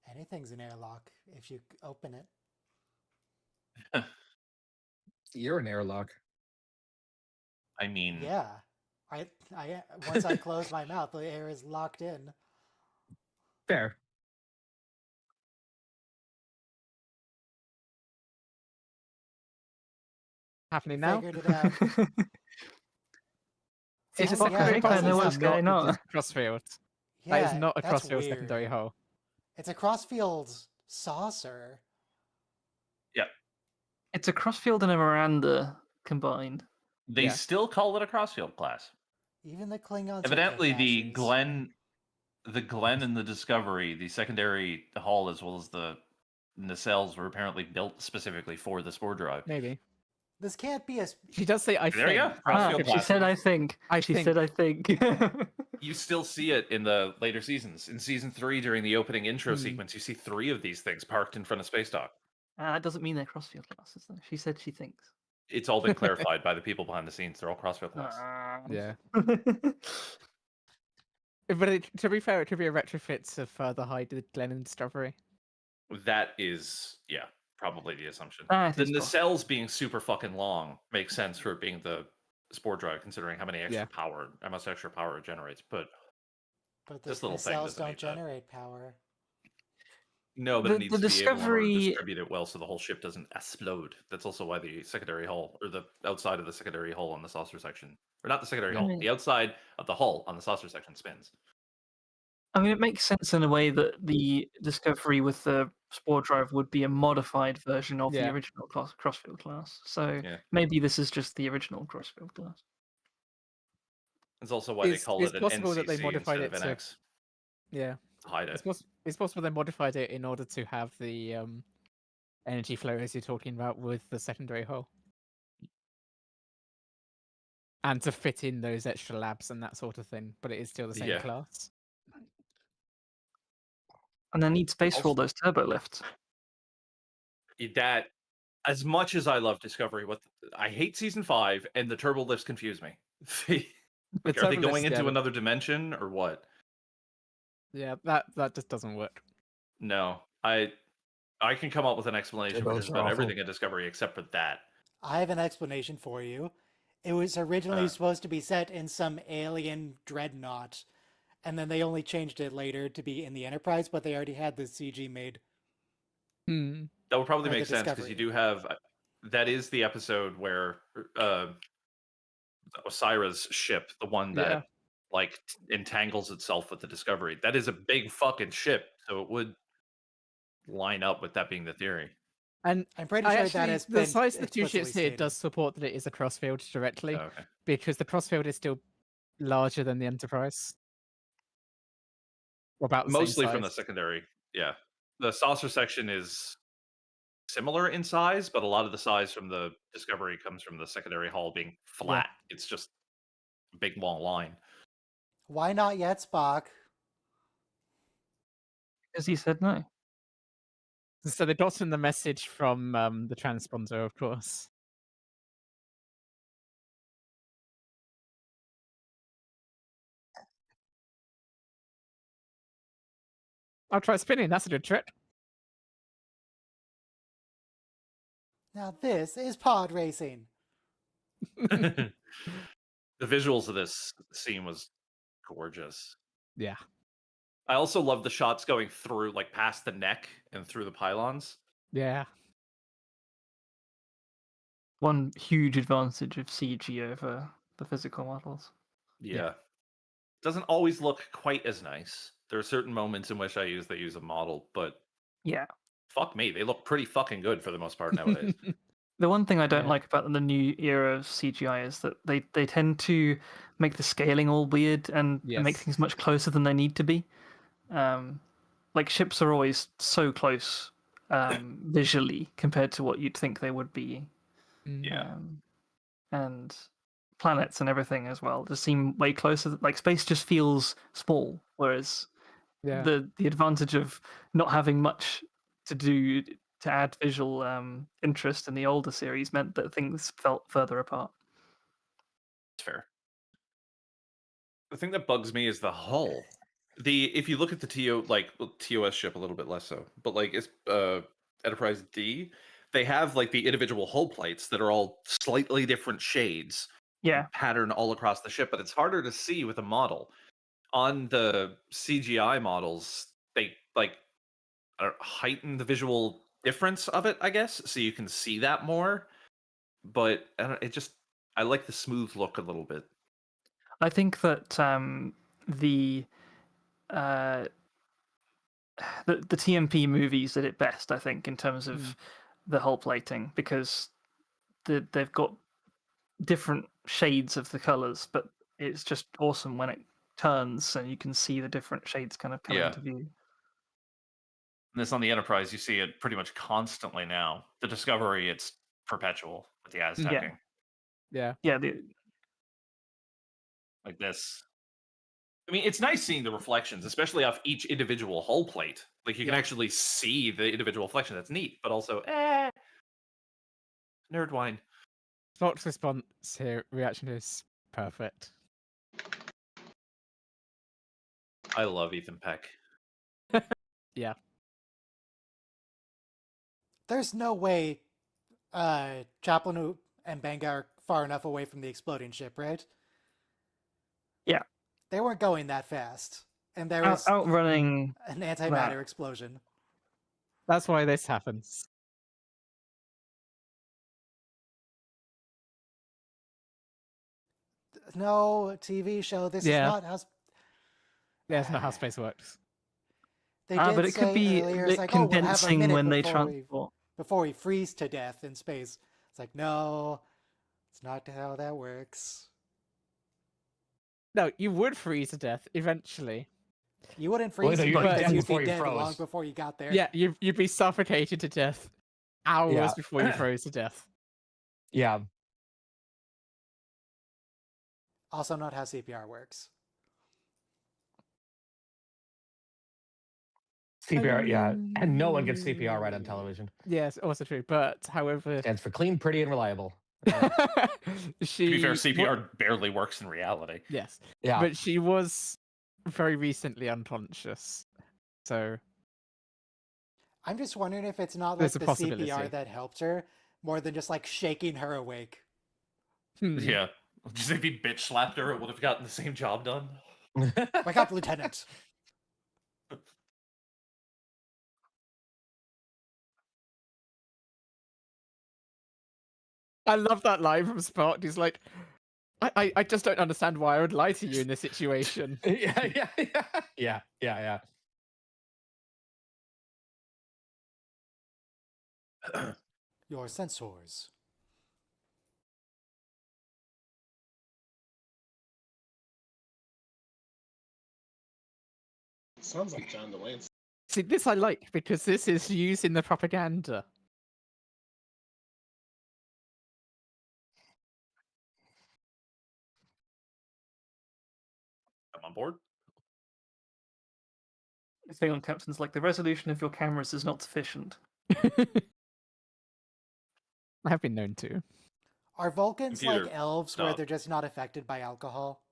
Anything's an airlock if you open it. You're an airlock. I mean, Yeah. I once I close my mouth, the air is locked in. Fair. Happening now. Figured it out. It's Yeah, fucking yeah, I know what's not going on. Crossfield. Yeah, That is not a that's crossfield weird. secondary hull. It's a crossfield saucer. It's a crossfield and a Miranda combined. they still call it a crossfield class. Even the Klingons. Evidently, are the kick-asses. Glenn and the Discovery, the secondary hull as well as the nacelles were apparently built specifically for the spore drive. Maybe. This can't be a. She does say, I There think. you go. Crossfield She class. said, "I think." She said, "I think." You still see it in the later seasons. In season 3, during the opening intro sequence, you see 3 of these things parked in front of Space Dock. That doesn't mean they're crossfield classes, though. She said she thinks. It's all been clarified by the people behind the scenes. They're all crossfield class. Yeah. But to be fair, it could be a retrofit to further hide the Glenn and Discovery. That is, probably the assumption. That The is nacelles being super fucking long makes sense for it being the spore drive, considering how many extra how much extra power it generates. But But this the little thing cells doesn't don't need that. generate power. No, but The- it needs the to be able in order to Discovery- distribute it well so the whole ship doesn't explode. That's also why the secondary hull, or the outside of the secondary hull on the saucer section, or not the secondary hull, mean- the outside of the hull on the saucer section spins. I mean, it makes sense in a way that the Discovery with the spore drive would be a modified version of the original crossfield class. So maybe this is just the original crossfield class. That's also why they call it an possible NCC that they modified instead of it an to- X. Yeah. To hide it. It's possible they modified it in order to have the energy flow as you're talking about with the secondary hull. And to fit in those extra labs and that sort of thing, but it is still the same class. And they need space for all those turbo lifts. That, as much as I love Discovery, I hate season 5, and the turbo lifts confuse me. Like, are they going into another dimension or what? Yeah, that just doesn't work. No, I can come up with an explanation for just about everything in Discovery except for that. I have an explanation for you. It was originally supposed to be set in some alien dreadnought, and then they only changed it later to be in the Enterprise, but they already had the CG made. That would probably Or the make sense because Discovery. you do have. That is the episode where Osira's ship, the one that like entangles itself with the Discovery. That is a big fucking ship, so it would line up with that being the theory. And I'm pretty sure that has the been size of the two explicitly ships here stated. does support that it is a crossfield directly, Oh, okay. because the crossfield is still larger than the Enterprise. Or about the Mostly same size. from the secondary. Yeah, the saucer section is similar in size, but a lot of the size from the Discovery comes from the secondary hull being flat. It's just a big long line. Why not yet, Spock? Because he said no. So they got in the message from the transponder, of course. I'll try spinning. That's a good trick. Now this is pod racing. The visuals of this scene was gorgeous. Yeah. I also love the shots going through, like past the neck and through the pylons. Yeah. One huge advantage of CG over the physical models. Yeah. Doesn't always look quite as nice. There are certain moments in which they use a model, but yeah, fuck me, they look pretty fucking good for the most part nowadays. The one thing I don't like about the new era of CGI is that they tend to make the scaling all weird and make things much closer than they need to be. Like ships are always so close visually compared to what you'd think they would be. Yeah. And planets and everything as well just seem way closer. Like space just feels small, whereas the advantage of not having much to do to add visual interest in the older series meant that things felt further apart. It's fair. The thing that bugs me is the hull. If you look at the TOS ship a little bit less so, but like it's Enterprise D, they have like the individual hull plates that are all slightly different shades. Yeah. Pattern all across the ship, but it's harder to see with a model. On the CGI models, they like heighten the visual difference of it, I guess, so you can see that more. But I like the smooth look a little bit. I think that the TMP movies did it best, I think, in terms of the hull plating, because they've got different shades of the colors, but it's just awesome when it turns and you can see the different shades kind of come into view. And this on the Enterprise, you see it pretty much constantly now. The Discovery, it's perpetual with the Aztecing. Yeah. Like this. I mean, it's nice seeing the reflections, especially off each individual hull plate. Like, you can actually see the individual reflection. That's neat, but also, nerd wine. Spock's response here, reaction is perfect. I love Ethan Peck. Yeah. There's no way Chaplin and Benga are far enough away from the exploding ship, right? Yeah. They weren't going that fast. And there was outrunning an antimatter explosion. That's why this happens. No, TV show. This is not how... Yeah, it's not how space works. They did but it could be like, condensing we'll when they transport. Before we freeze to death in space. It's like, no, it's not how that works. No, you would freeze to death eventually. You wouldn't freeze to death because you'd be dead long before you got there. Yeah, you'd be suffocated to death hours before you froze to death. Yeah. Also not how CPR works. CPR, and no one gets CPR right on television. Yes, also true. But however, stands for clean, pretty, and reliable. To be fair, CPR barely works in reality. Yes. Yeah. But she was very recently unconscious, so I'm just wondering if it's not like the CPR that helped her more than just like shaking her awake. Yeah. Just if he bitch slapped her, it would have gotten the same job done. Wake up, Lieutenant. I love that line from Spock. He's like, I just don't understand why I would lie to you in this situation. Yeah. Your sensors. Sounds like John DeLance. See, this I like because this is used in the propaganda. I'm on board. The thing on Captain's like the resolution of your cameras is not sufficient. I have been known to. Are Vulcans Computer, like elves where stop. they're just not affected by alcohol?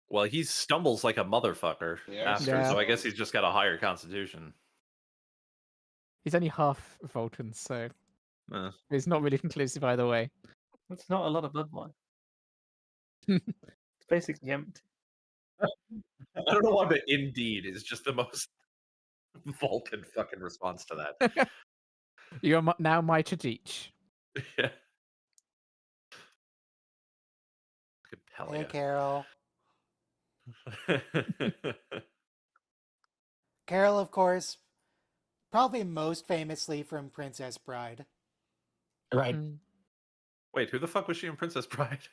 Well, he stumbles like a motherfucker after, Yeah. so I guess he's just got a higher constitution. He's only half Vulcan, so it's not really conclusive either way. That's not a lot of blood wine. It's basically empty. I don't know why, but indeed is just the most Vulcan fucking response to that. You are now my Chadich. Yeah. Hey, Carol. Carol, of course, probably most famously from Princess Bride. Right. Wait, who the fuck was she in Princess Bride?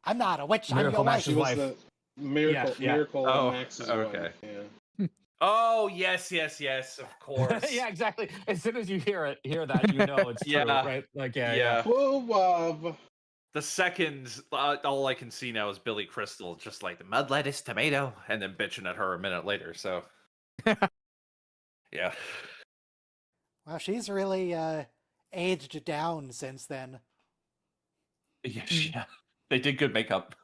I'm not a witch. Miracle I'm your wife. Max's wife. The Miracle Oh, Max's okay. wife. Yeah. Oh, yes, of course. Yeah, exactly. As soon as you hear that, you know it's true, right? Like, yeah. Whoa. The second, all I can see now is Billy Crystal, just like the mud lettuce tomato, and then bitching at her a minute later. So, yeah. Wow, she's really aged down since then. Yeah, they did good makeup.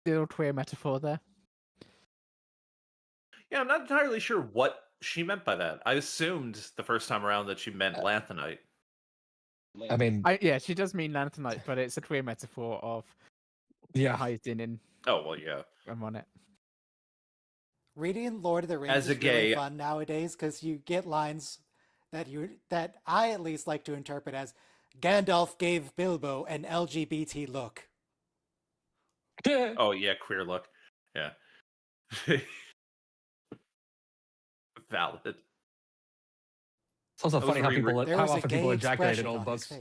Little queer metaphor there. Yeah, I'm not entirely sure what she meant by that. I assumed the first time around that she meant lanthanite. I mean, she does mean lanthanite, but it's a queer metaphor of hiding in. Oh well, yeah. I'm on it. Reading Lord of the Rings As a is gay, really fun nowadays because you get lines that I at least like to interpret as Gandalf gave Bilbo an LGBT look. Oh yeah, queer look. Yeah. Valid. It's also funny how often people ejaculate in old books.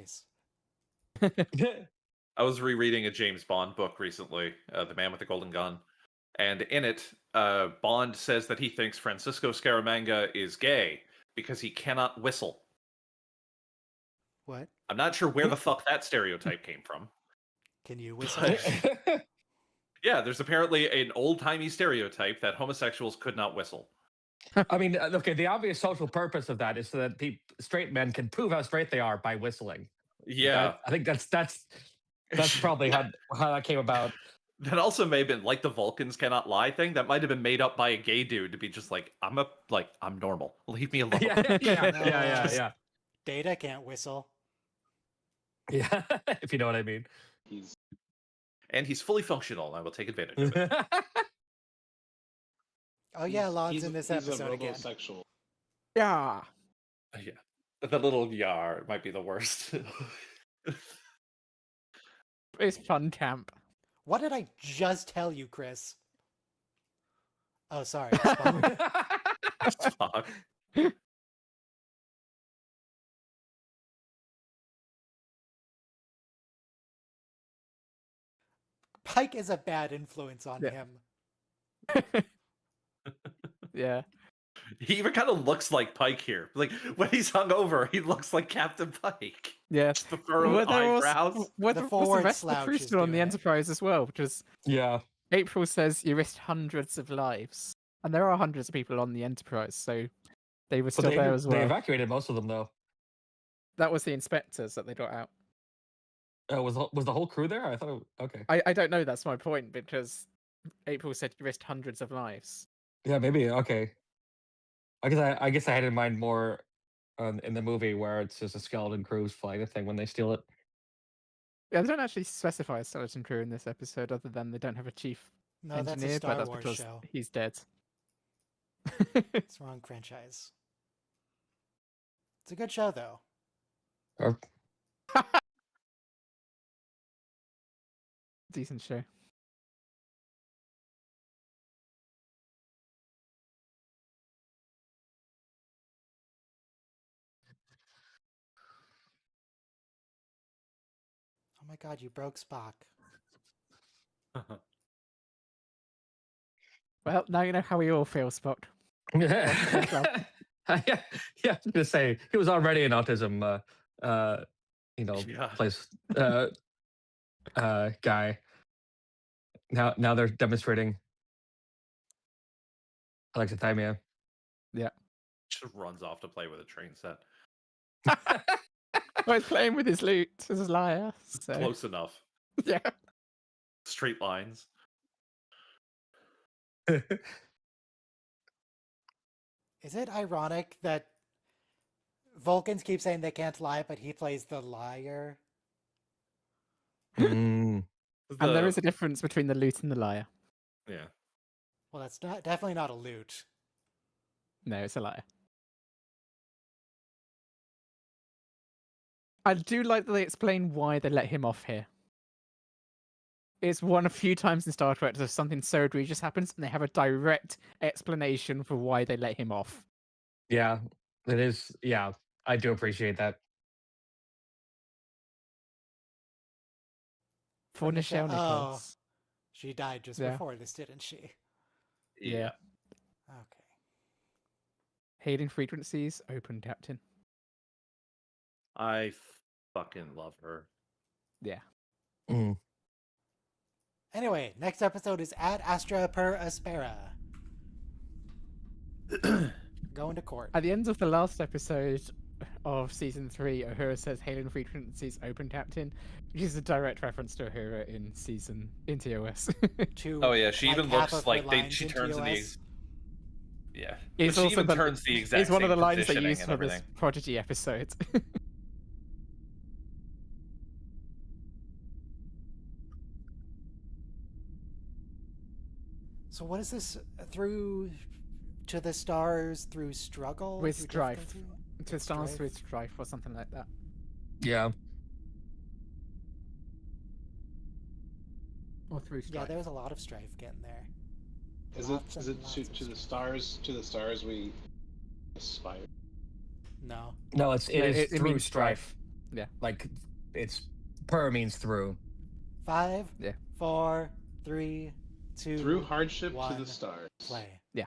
I was rereading a James Bond book recently, The Man with the Golden Gun, and in it, Bond says that he thinks Francisco Scaramanga is gay because he cannot whistle. What? I'm not sure where the fuck that stereotype came from. Can you whistle? Yeah, there's apparently an old-timey stereotype that homosexuals could not whistle. I mean, okay, the obvious social purpose of that is so that straight men can prove how straight they are by whistling. Yeah. I think that's probably how that came about. That also may have been like the Vulcans cannot lie thing. That might have been made up by a gay dude to be just like, I'm normal. Leave me alone. Yeah. Data can't whistle. Yeah, if you know what I mean. He's fully functional, and I will take advantage of it. Oh yeah, Lon's in this he's episode a again. Sexual. Yeah. Yeah. The little yar might be the worst. It's fun camp. What did I just tell you, Chris? Oh, sorry. Spock. Pike is a bad influence on him. Yeah. He even kind of looks like Pike here. Like when he's hungover, he looks like Captain Pike. Yes. The furrowed eyebrows. The forward rest of the crew still on the Enterprise as well? Because April says you risked hundreds of lives, and there are hundreds of people on the Enterprise, so they were still there as well. They evacuated most of them though. That was the inspectors that they got out. Was the whole crew there? I thought okay. I don't know. That's my point because April said you risked hundreds of lives. Yeah, maybe okay. I guess I had in mind more in the movie where it's just a skeleton crew flying the thing when they steal it. Yeah, they don't actually specify a skeleton crew in this episode, other than they don't have a chief engineer, that's a Star but that's Wars because show. he's dead. It's the wrong franchise. It's a good show, though. Decent show. Oh my god, you broke Spock. Well, now you know how we all feel, Spock. yeah, I was gonna say he was already an autism, place guy. Now they're demonstrating alexithymia. Yeah. Just runs off to play with a train set. Well, he's playing with his lute as his lyre. So. Close enough. Yeah. Straight lines. Is it ironic that Vulcans keep saying they can't lie, but he plays the liar? And there is a difference between the lute and the lyre. Yeah. Well, that's definitely not a lute. No, it's a lyre. I do like that they explain why they let him off here. It's one of few times in Star Trek that something so egregious happens and they have a direct explanation for why they let him off. Yeah, it is. Yeah, I do appreciate that. For Nichelle Nichols. Oh, she died just before this, didn't she? Yeah. Okay. Hailing frequencies, open, Captain. I fucking love her. Yeah. Anyway, next episode is at Astra per Aspera. Going to court. At the end of the last episode of season 3, Uhura says hailing frequencies open, Captain, which is a direct reference to Uhura in TOS. Oh yeah, she even looks like she turns in the yeah. It's she also even turns the exact. It's one of the lines they positioning used and for this everything. Prodigy episode. So what is this? Through to the stars, through struggle? With through strife. difficulty? To stars Strife? with strife or something like that. Yeah. Or through strife. Yeah, there was a lot of strife getting there. Is it to the stars? To the stars we aspire. No. No, it is it through means strife. Yeah. Like it's per means through. 5, Yeah. 4, 3, 2, Through hardship 1, to the stars. play. Yeah.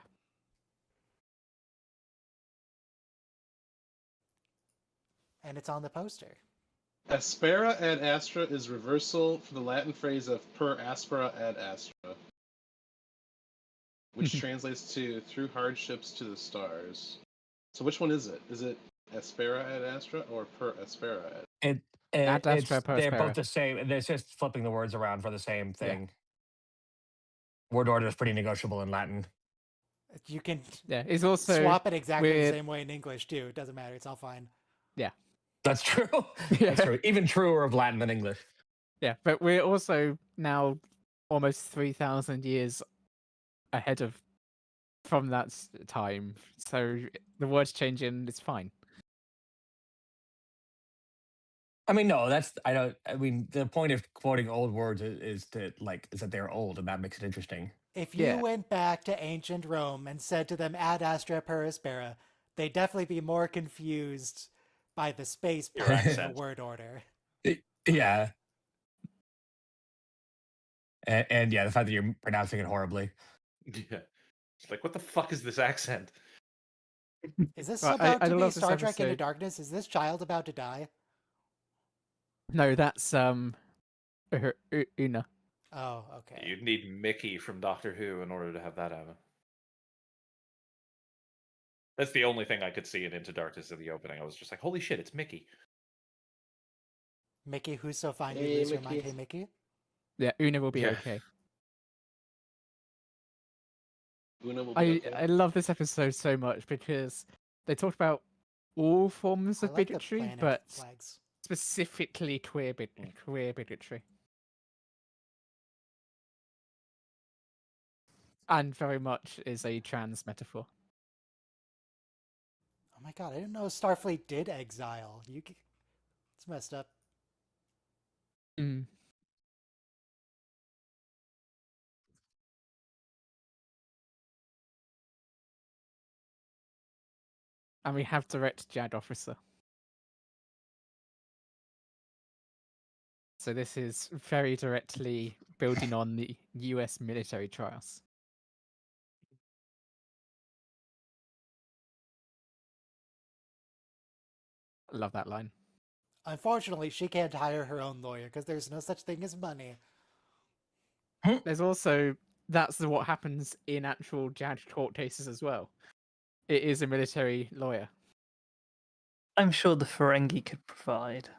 And it's on the poster. Aspera ad Astra is reversal for the Latin phrase of per aspera ad Astra, which translates to through hardships to the stars. So which one is it? Is it Aspera ad Astra or per Aspera ad? Ad Astra, per They're Aspera. both the same. They're just flipping the words around for the same thing. Yeah. Word order is pretty negotiable in Latin. You can it's also swap it exactly the same way in English too. It doesn't matter. It's all fine. Yeah. That's true. That's true. Even truer of Latin than English. Yeah, but we're also now almost 3,000 years ahead of from that time. So the words changing, it's fine. I mean, no, the point of quoting old words is that they're old, and that makes it interesting. If you went back to ancient Rome and said to them ad Astra per Aspera, they'd definitely be more confused by the space part in the word order. Yeah. And yeah, the fact that you're pronouncing it horribly. Yeah. It's like, what the fuck is this accent? Is this about to be Star Trek Into Darkness? Is this child about to die? No, that's Una. Oh, okay. You'd need Mickey from Doctor Who in order to have that happen. That's the only thing I could see in Into Darkness in the opening. I was just like, holy shit, it's Mickey. Mickey, who's so fine you lose your mind? Hey, Mickey? Yeah, Una will be okay. Una will be okay. I love this episode so much because they talked about all forms of bigotry, but specifically queer bigotry. And very much is a trans metaphor. Oh my god, I didn't know Starfleet did exile. It's messed up. Mm. And we have direct JAD officer. So this is very directly building on the US military trials. Love that line. Unfortunately, she can't hire her own lawyer because there's no such thing as money. There's also, that's what happens in actual JAD court cases as well. It is a military lawyer. I'm sure the Ferengi could provide.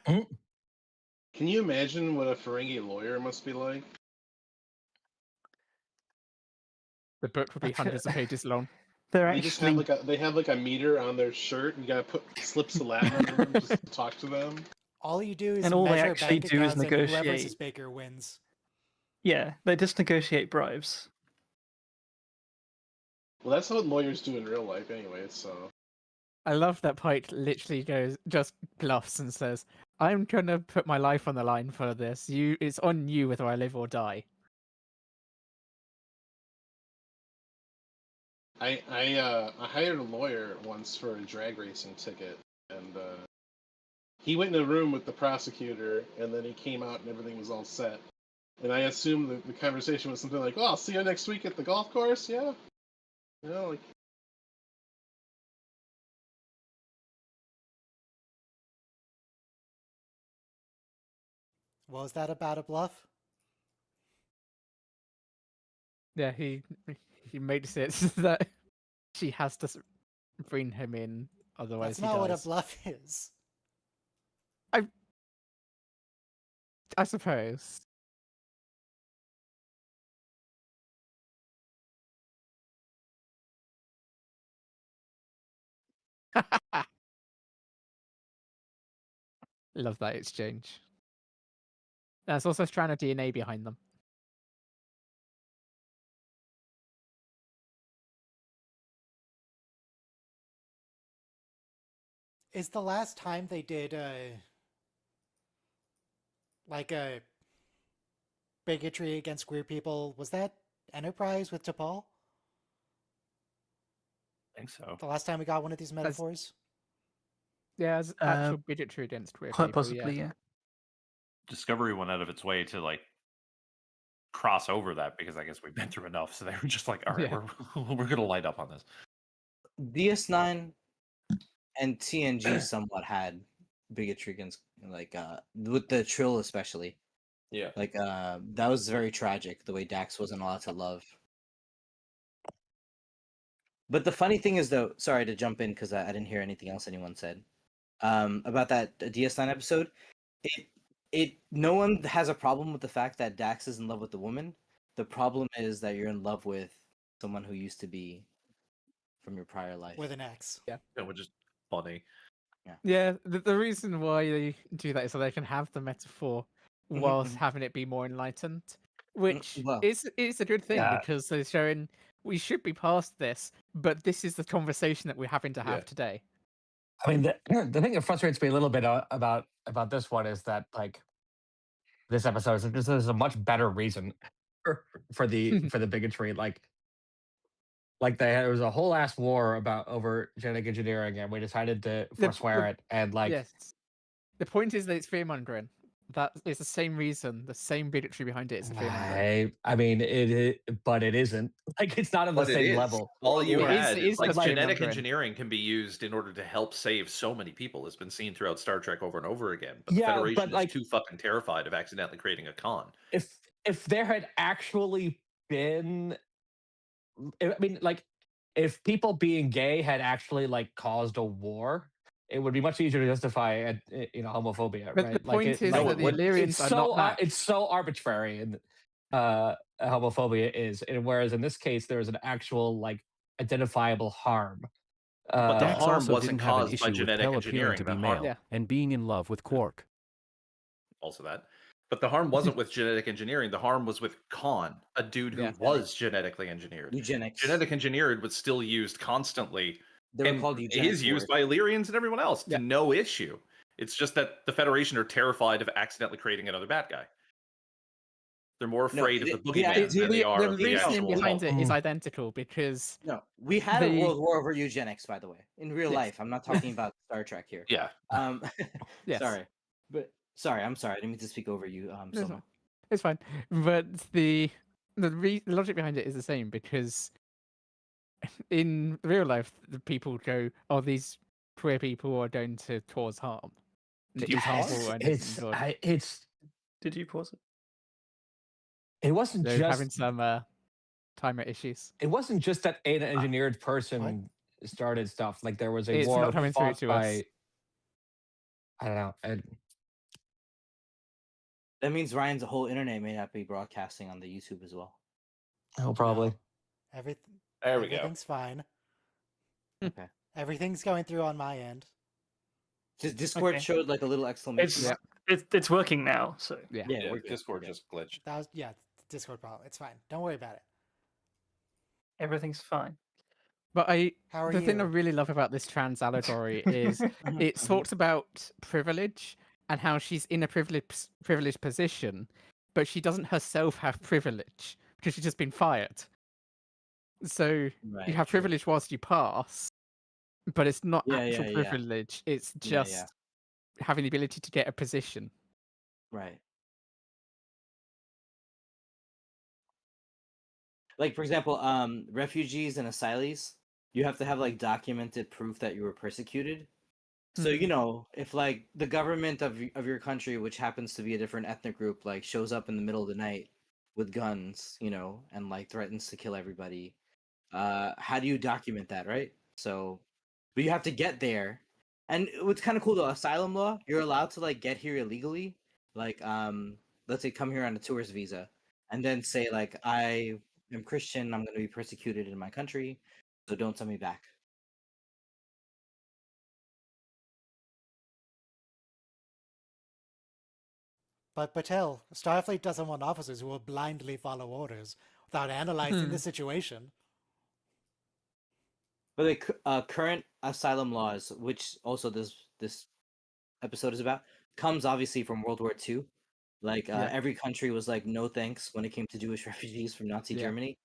Can you imagine what a Ferengi lawyer must be like? The book would be hundreds of pages long. They just have like a meter on their shirt. You gotta put slips of Latin in them just to talk to them. All you do is and all they measure actually bank do is accounts and whoever's negotiate. his baker wins. Yeah, they just negotiate bribes. Well, that's what lawyers do in real life, anyway. So I love that Pike literally just bluffs and says, "I'm gonna put my life on the line for this. It's on you whether I live or die." I hired a lawyer once for a drag racing ticket, and he went in a room with the prosecutor, and then he came out and everything was all set. And I assumed the conversation was something like, "Oh, I'll see you next week at the golf course." Yeah, like. Was that about a bluff? Yeah, he makes it that she has to bring him in, otherwise That's not what a dies. bluff is. I suppose. Love that exchange. There's also a strand of DNA behind them. Is the last time they did like a bigotry against queer people, was that Enterprise with T'Pol? I think so. The last time we got one of these metaphors? Yeah, as actual bigotry against queer quite people. possibly, yeah. Discovery went out of its way to like cross over that because I guess we've been through enough. So they were just like, all right, we're gonna light up on this. DS9 and TNG somewhat had bigotry against like with the Trill especially. Yeah. Like that was very tragic the way Dax wasn't allowed to love. But the funny thing is though, sorry to jump in because I didn't hear anything else anyone said about that DS9 episode. No one has a problem with the fact that Dax is in love with the woman. The problem is that you're in love with someone who used to be from your prior life. With an X. Yeah. Which is funny. Yeah, the reason why they do that is so they can have the metaphor whilst having it be more enlightened, which is a good thing because they're showing we should be past this, but this is the conversation that we're having to have today. I mean, the thing that frustrates me a little bit about this one is that like this episode is there's a much better reason for the bigotry. Like there was a whole ass war over genetic engineering, and we decided to forswear it. And like, yes, the point is that it's fearmongering. That is the same reason, the same bigotry behind it is fearmongering. I mean, but it isn't. Like, it's not on the same level. All you had is like just genetic fearmongering. engineering can be used in order to help save so many people. It's been seen throughout Star Trek over and over again. But the Federation is too fucking terrified of accidentally creating a con. If there had actually been, I mean, like, if people being gay had actually like caused a war, it would be much easier to justify, homophobia, but right? The point is that the Illyrians are not that. It's so arbitrary, and homophobia is, and whereas in this case there is an actual like identifiable harm. But the Dax harm also wasn't didn't have an caused issue by with genetic Kel appearing engineering. to be male and being in love with Quark. Also that. But the harm wasn't with genetic engineering. The harm was with Khan, a dude who was genetically engineered. Eugenics. Genetic engineered was still used constantly They were And called it eugenics is used wars. by Illyrians and everyone else to Yeah. no issue. It's just that the Federation are terrified of accidentally creating another bad guy. They're more afraid of the boogeyman than they are The of the reasoning actual behind it is cult. identical because No, we had a the world war over eugenics, by the way, in real Yes. life. I'm not talking about Star Trek here. Yeah. Yes. Sorry, but sorry, I'm sorry. I didn't mean to speak over you, It's Soma. fine. It's fine. But the logic behind it is the same because in real life, the people go, "Oh, these queer people are going to cause harm." And it is harmful and It's. Did you pause it? It wasn't they're just having some timer issues. It wasn't just that an engineered person started stuff. Like there was a It's war not coming through fought to us. by. I don't know. That means Ryan's whole internet may not be broadcasting on the YouTube as well. Oh, probably. There we go. Everything's fine. Okay. Everything's going through on my end. Just Discord Okay. showed like a little exclamation. It's working now. So Yeah, we're good. Discord just glitched. That was Discord problem. It's fine. Don't worry about it. everything's fine. But How are the thing I you? really love about this trans allegory is it talks about privilege and how she's in a privileged position, but she doesn't herself have privilege because she's just been fired. So you have privilege whilst you pass, but it's not actual privilege. It's just having the ability to get a position. Right. Like for example, refugees and asylees, you have to have like documented proof that you were persecuted. So you know, if like the government of your country, which happens to be a different ethnic group, like shows up in the middle of the night with guns, you know, and like threatens to kill everybody, how do you document that, right? So, but you have to get there. And what's kind of cool though, asylum law, you're allowed to like get here illegally, like let's say come here on a tourist visa, and then say like I am Christian, I'm going to be persecuted in my country, so don't send me back. But Patel, Starfleet doesn't want officers who will blindly follow orders without analyzing the situation. But the current asylum laws, which also this episode is about, comes obviously from World War II. Like every country was like, no thanks when it came to Jewish refugees from Nazi Germany.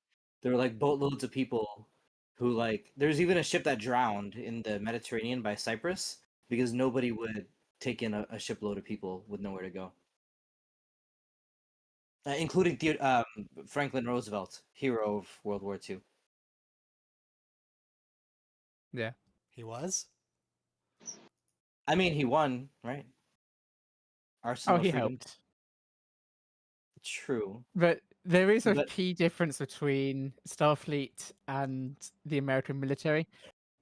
There were like boatloads of people who like. There's even a ship that drowned in the Mediterranean by Cyprus because nobody would take in a shipload of people with nowhere to go. Including Franklin Roosevelt, hero of World War II. Yeah. He was? I mean, he won, right? Arsenal he Freedom. helped. True. But there is a key difference between Starfleet and the American military,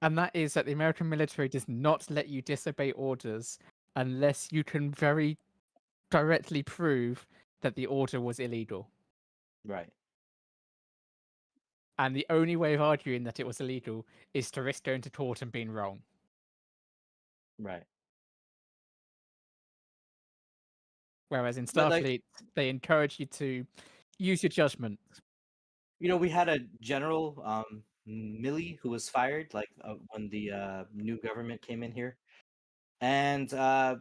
and that is that the American military does not let you disobey orders unless you can very directly prove that the order was illegal. Right. And the only way of arguing that it was illegal is to risk going to court and being wrong. Right. Whereas in Starfleet, they encourage you to use your judgment. You know, we had a general, Milley, who was fired like when the new government came in here, and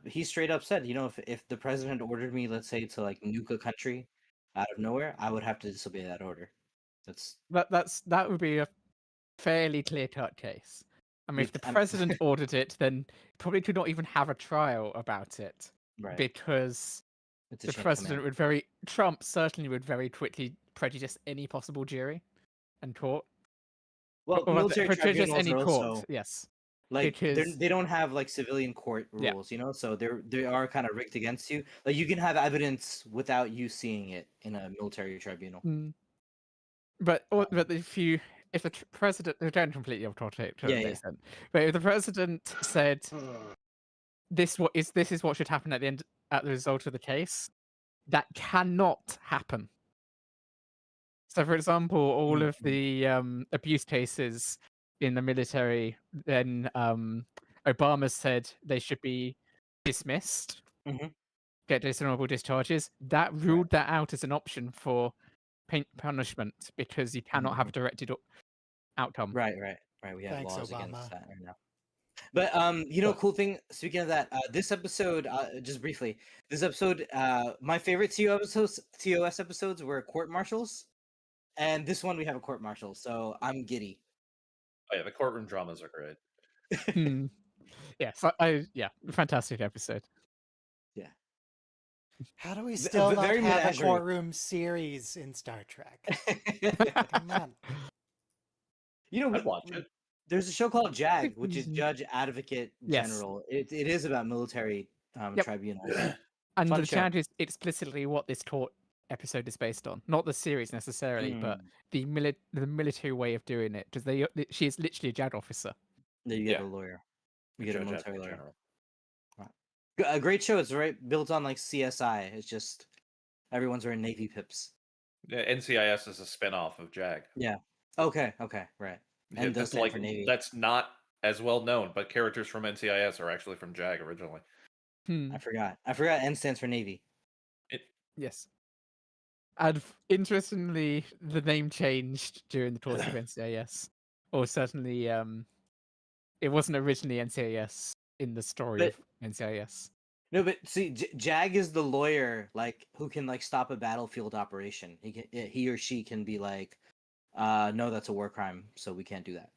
he straight up said, you know, if the president ordered me, let's say, to like nuke a country out of nowhere, I would have to disobey that order. That would be a fairly clear-cut case. I mean, if the president ordered it, then probably could not even have a trial about it, right? Because the president Trump certainly would very quickly prejudice any possible jury and court. Well, military prejudice tribunals any are court, also, yes. Like because they don't have like civilian court rules, you know, so they are kind of rigged against you. Like you can have evidence without you seeing it in a military tribunal. But if the president, they're going completely off topic, but if the president said this is what should happen at the result of the case, that cannot happen. So, for example, all of the abuse cases in the military, then Obama said they should be dismissed, get dishonorable discharges. That ruled that out as an option for punishment because you cannot have a directed outcome. Right. Right, we have Thanks, laws Obama. against that right now. But cool thing. Speaking of that, this episode, just briefly, this episode, my favorite TOS episodes were court martials, and this one we have a court martial, so I'm giddy. Oh yeah, the courtroom dramas are great. Yes, fantastic episode. Yeah. How do we still not very have a menagerie. courtroom series in Star Trek? Come on. I'd watch it. There's a show called JAG, which is Judge Advocate Yes. General. It is about military tribunals. And Fun the show. challenge is explicitly what this court episode is based on. Not the series necessarily, but the military way of doing it. Because she is literally a JAG officer. There you get a lawyer. You get a military lawyer. A great show. It's right built on like CSI. It's just everyone's wearing Navy pips. Yeah, NCIS is a spin-off of JAG. Yeah. Okay. Right. And that's like that's not as well known, but characters from NCIS are actually from JAG originally. I forgot. N stands for Navy. Yes. And interestingly, the name changed during the course of NCIS. Or certainly, it wasn't originally NCIS in the story of NCIS. No, but see, JAG is the lawyer, like who can like stop a battlefield operation. He or she can be like, no, that's a war crime, so we can't do that,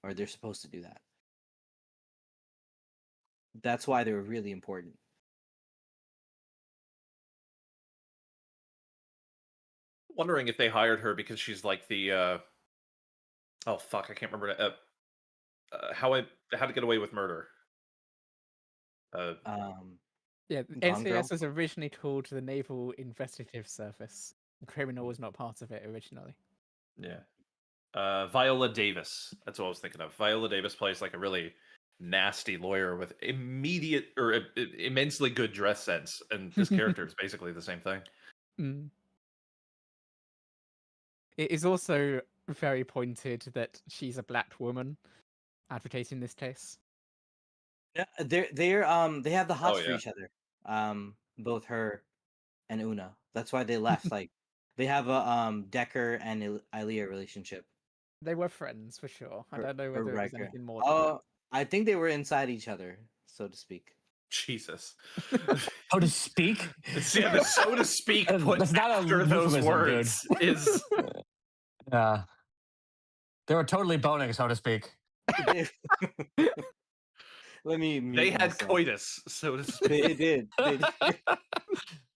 or they're supposed to do that. That's why they're really important. Wondering if they hired her because she's like the oh fuck, I can't remember how to get away with murder. NCIS was originally called the Naval Investigative Service. The criminal was not part of it originally. Yeah. Viola Davis. That's what I was thinking of. Viola Davis plays like a really nasty lawyer with immediate or immensely good dress sense, and this character is basically the same thing. It is also very pointed that she's a black woman advocating this case. Yeah, they have the hots for each other. Both her and Una. That's why they left. Like they have a Decker and Ilea relationship. They were friends for sure. I don't know whether there's anything more. Oh, I think they were inside each other, so to speak. Jesus. So to speak? Yeah, the so to speak put That's not after those words is. They were totally boning, so to speak. Let me. They had myself. Coitus, so to speak. They did.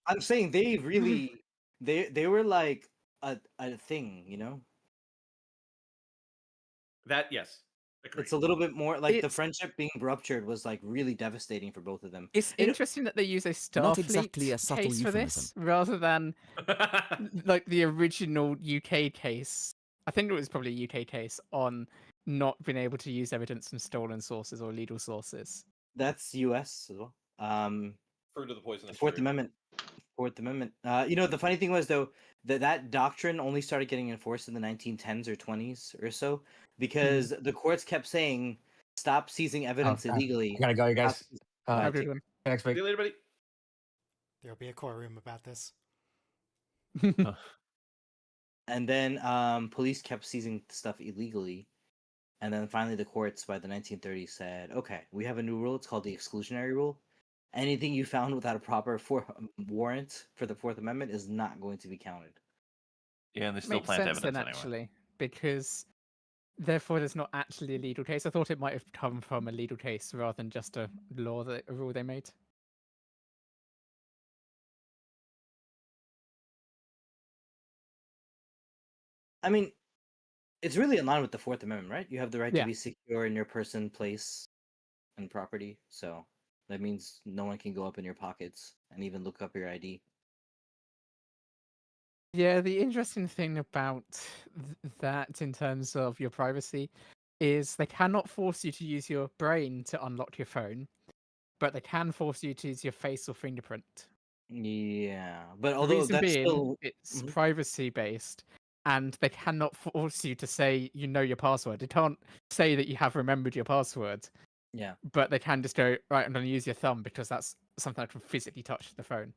I'm saying they really, they were like a thing, you know. That yes. Agreed. It's a little bit more like the friendship being ruptured was like really devastating for both of them. It's interesting that they use a Starfleet case for this rather than like the original UK case. I think it was probably a UK case on not being able to use evidence from stolen sources or illegal sources. That's US as well. Fruit of the poisonous Fourth Amendment. You know, the funny thing was though that doctrine only started getting enforced in the 1910s or 20s or so because the courts kept saying stop seizing evidence illegally. I gotta go, you guys. Next week. See you later, buddy. There'll be a courtroom about this. And then police kept seizing stuff illegally. And then finally the courts by the 1930s said, okay, we have a new rule. It's called the exclusionary rule. Anything you found without a proper warrant for the Fourth Amendment is not going to be counted. Yeah, and they still plant evidence then, actually, because therefore there's not actually a legal case. I thought it might have come from a legal case rather than just a rule they made. I mean, it's really in line with the Fourth Amendment, right? You have the right to be secure in your person, place, and property. So that means no one can go up in your pockets and even look up your ID. Yeah, the interesting thing about that in terms of your privacy is they cannot force you to use your brain to unlock your phone, but they can force you to use your face or fingerprint. Yeah, but although that's still... it's privacy based, and they cannot force you to say you know your password. They can't say that you have remembered your password. Yeah, but they can just go, right, I'm going to use your thumb because that's something I can physically touch the phone.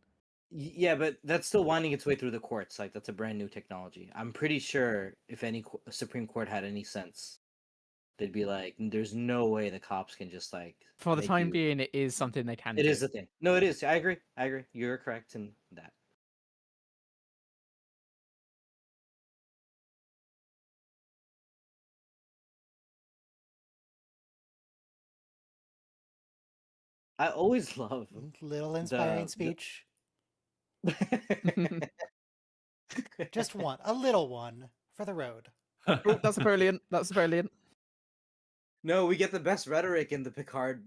Yeah, but that's still winding its way through the courts. Like, that's a brand new technology. I'm pretty sure if any Supreme Court had any sense, they'd be like, "There's no way the cops can just like." For the make time you... being, it is something they can It do. is the thing. No, it is. I agree. You're correct in that. I always love little inspiring speech. Just one, a little one for the road. Oh, that's brilliant. That's brilliant. No, we get the best rhetoric in the Picard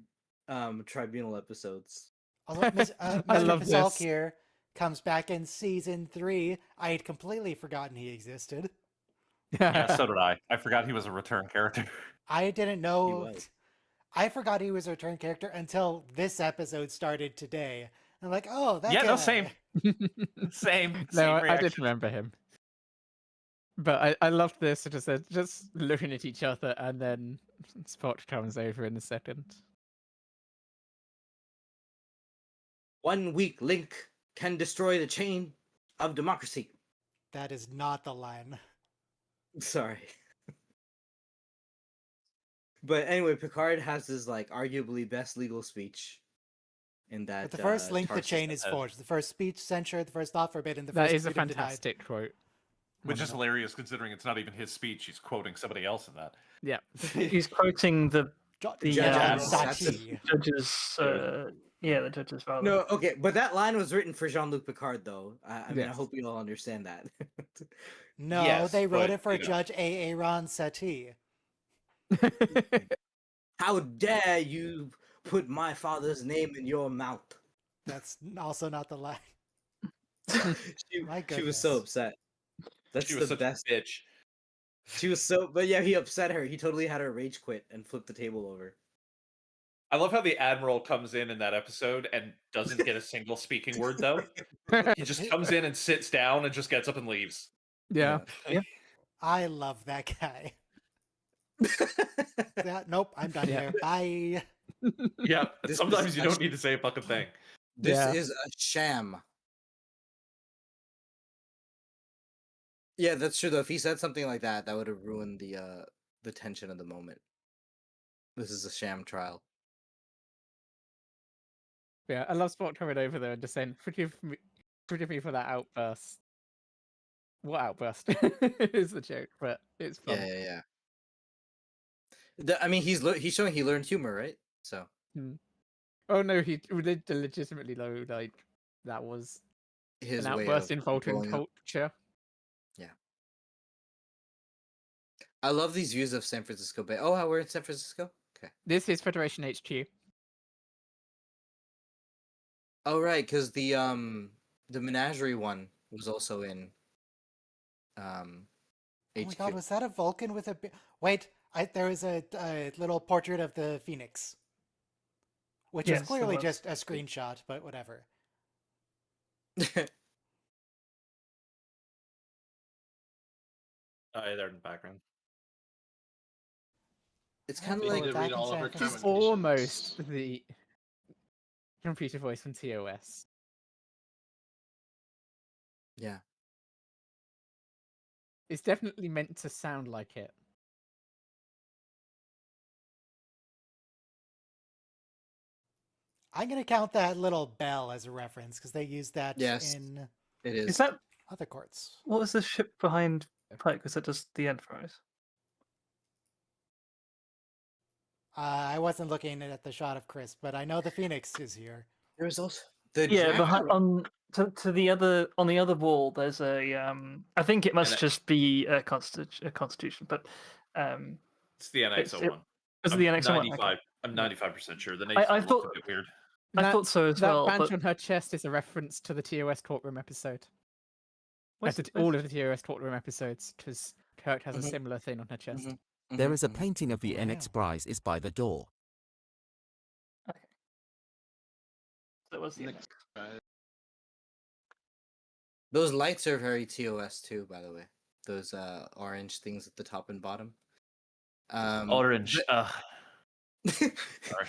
tribunal episodes. Although I Mr. love Pasalk this. here comes back in season 3. I had completely forgotten he existed. Yeah, so did I. I forgot he was a return character. I didn't know. I forgot he was a return character until this episode started today. I'm like, oh, that guy. No, same. Same. No, I reaction. did remember him. But I loved this. Just looking at each other, and then Spock comes over in a second. One weak link can destroy the chain of democracy. That is not the line. Sorry. But anyway, Picard has his like arguably best legal speech in that. But the first link the Tarsus chain is episode. forged. The first speech censured. The first thought forbidden. The That first is a freedom denied. fantastic quote. Which is hilarious considering it's not even his speech. He's quoting somebody else in that. Yeah. He's quoting the Satie. judge's the judge's father. No, okay, but that line was written for Jean-Luc Picard, though. I mean, I Yes. hope you all understand that. No, Yes, they wrote but, it for you know. Judge Aaron Satie. How dare you put my father's name in your mouth? That's also not the line. She was so upset. That's She was the such best. a bitch. She was so, but yeah, he upset her. He totally had her rage quit and flip the table over. I love how the Admiral comes in that episode and doesn't get a single speaking word, though. He just comes in and sits down and just gets up and leaves. Yeah. Yeah. I love that guy. Nope, I'm done here. Bye. Yeah, This sometimes is you don't actually- need to say a fucking thing. This Yeah. is a sham. Yeah, that's true though. If he said something like that, that would have ruined the tension of the moment. This is a sham trial. Yeah, I love Spock coming over there and just saying, forgive me for that outburst. What outburst? Is the joke, but it's fun. Yeah. I mean, he's showing he learned humor, right? So. Oh no, he did legitimately know like that was His an way outburst of in Vulcan growing up. culture. Yeah. I love these views of San Francisco Bay. Oh, we're in San Francisco? Okay. This is Federation HQ. Oh right, because the Menagerie one was also in Oh HQ. my god, was that a Vulcan with a... Wait, there was a little portrait of the Phoenix. Which Yes, is there clearly was. just a screenshot, but whatever. They're in the background. It's I kind of feel like like back in San It's Francisco. almost the computer voice from TOS. yeah. It's definitely meant to sound like it. I'm going to count that little bell as a reference, because they use that Yes. in It Is is. that other courts. what was the ship behind Pike? Was it just the Enterprise? I wasn't looking at the shot of Chris, but I know the Phoenix is here. There's also the Yeah, draft- behind to the other on the other wall. There's a I think it must And just be a constitution, but It's the NX-01. is it the NX-01? Okay. I'm 95% sure. The I name thought- looked a bit weird. I thought so as that well. badge But on her chest is a reference to the TOS courtroom episode. where's- All of the TOS courtroom episodes, because Kirk has a Mhm. similar thing on her chest. Mhm. There is a Mhm. painting of the Wow. NX Prize is by the door. that was the Next. NX. Those lights are very TOS too, by the way. Those orange things at the top and bottom. Orange. Sorry.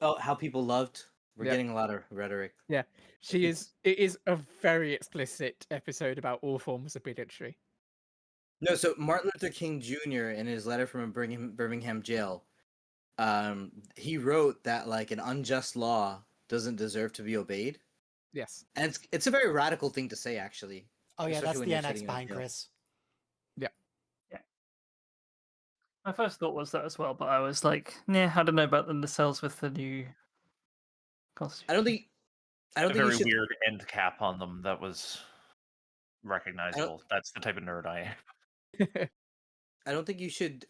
Oh, how people loved. We're Yeah. getting a lot of rhetoric. Yeah, she is. It is a very explicit episode about all forms of bigotry. No, so Martin Luther King Jr. in his letter from a Birmingham jail, he wrote that like an unjust law doesn't deserve to be obeyed. Yes. And it's a very radical thing to say, actually. Oh yeah, that's especially when the you're NX sitting in a behind jail. Chris. My first thought was that as well, but I was like, nah, I don't know about the nacelles with the new constitution. I don't think a you very should... weird end cap on them that was recognizable. That's the type of nerd I am. I don't think you should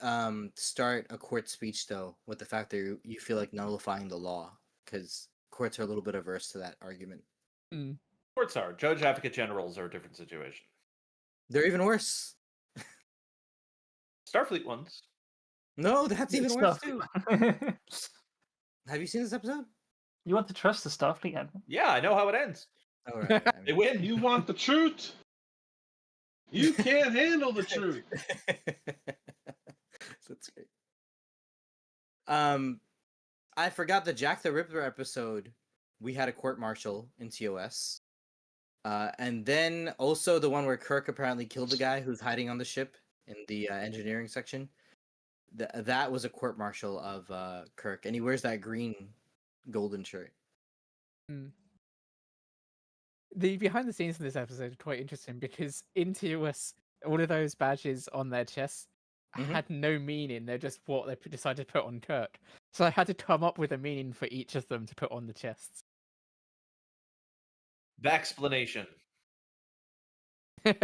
start a court speech though with the fact that you feel like nullifying the law, because courts are a little bit averse to that argument. Courts are. Judge advocate generals are a different situation. They're even worse. Starfleet ones. No, that's even worse too. Starfleet. Have you seen this episode? You want to trust the Starfleet Admiral? Yeah, I know how it ends. All right. They win. You want the truth? You can't handle the truth. That's great. I forgot the Jack the Ripper episode. We had a court martial in TOS. And then also the one where Kirk apparently killed the guy who's hiding on the ship in the engineering section. That was a court martial of Kirk, and he wears that green golden shirt. The behind the scenes in this episode are quite interesting because in TOS, all of those badges on their chests had no meaning. They're just what they decided to put on Kirk. So I had to come up with a meaning for each of them to put on the chests. The explanation. I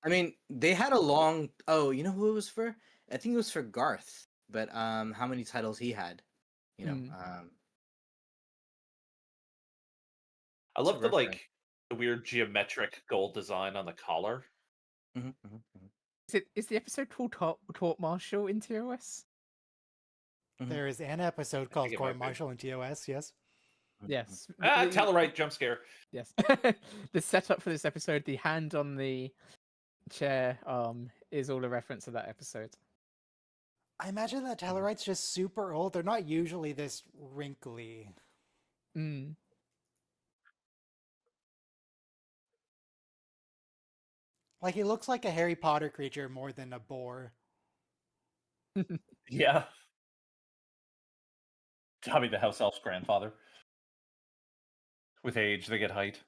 mean, they had a long... Oh, you know who it was for? I think it was for Garth. But how many titles he had? You know, I love the weird geometric gold design on the collar. Is the episode called Court Martial in TOS? There is an episode called Court Martial in TOS, yes. Yes. Tellarite jump scare. Yes. The setup for this episode, the hand on the chair is all a reference to that episode. I imagine that Tellarite's just super old. They're not usually this wrinkly. Like, he looks like a Harry Potter creature more than a boar. Yeah. Tommy the house elf's grandfather. With age, they get height.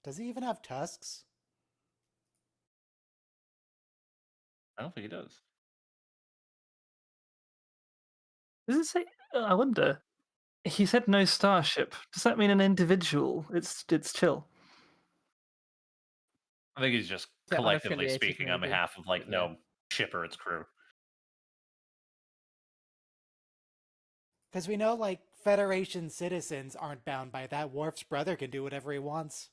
Does he even have tusks? I don't think he does. Does it say? I wonder. He said no starship. Does that mean an individual? It's chill. I think he's just collectively speaking on behalf of no ship or its crew. Because we know, like, Federation citizens aren't bound by that. Worf's brother can do whatever he wants.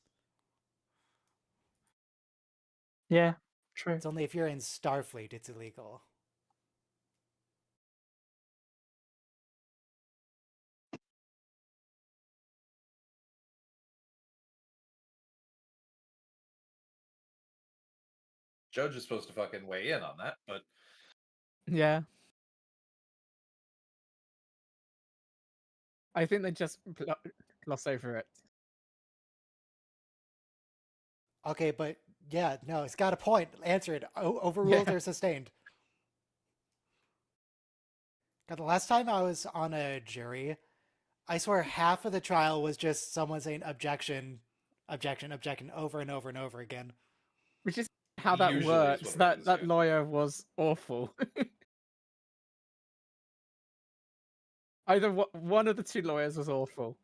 Yeah, true. It's only if you're in Starfleet it's illegal. Judge is supposed to fucking weigh in on that, but... Yeah. I think they just gloss over it. Okay, but yeah, no, it's got a point. Answer it. Overruled or sustained? God, the last time I was on a jury, I swear half of the trial was just someone saying objection, objection, objection over and over and over again. Which is how that works. That lawyer was awful. Either one of the two lawyers was awful.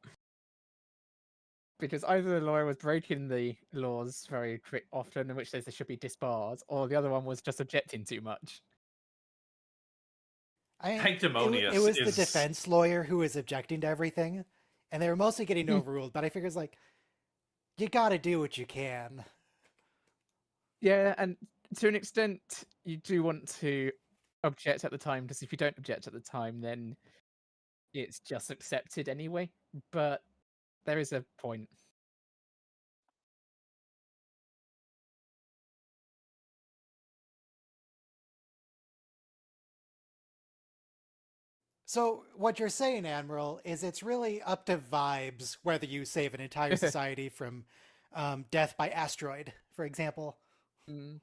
Because either the lawyer was breaking the laws very often, in which case they should be disbarred, or the other one was just objecting too much. Sanctimonious. It was the defense lawyer who was objecting to everything, and they were mostly getting overruled, but I figure it's like, you gotta do what you can. Yeah, and to an extent, you do want to object at the time, because if you don't object at the time, then it's just accepted anyway. But there is a point. So what you're saying, Admiral, is it's really up to vibes whether you save an entire society from death by asteroid, for example. Mm.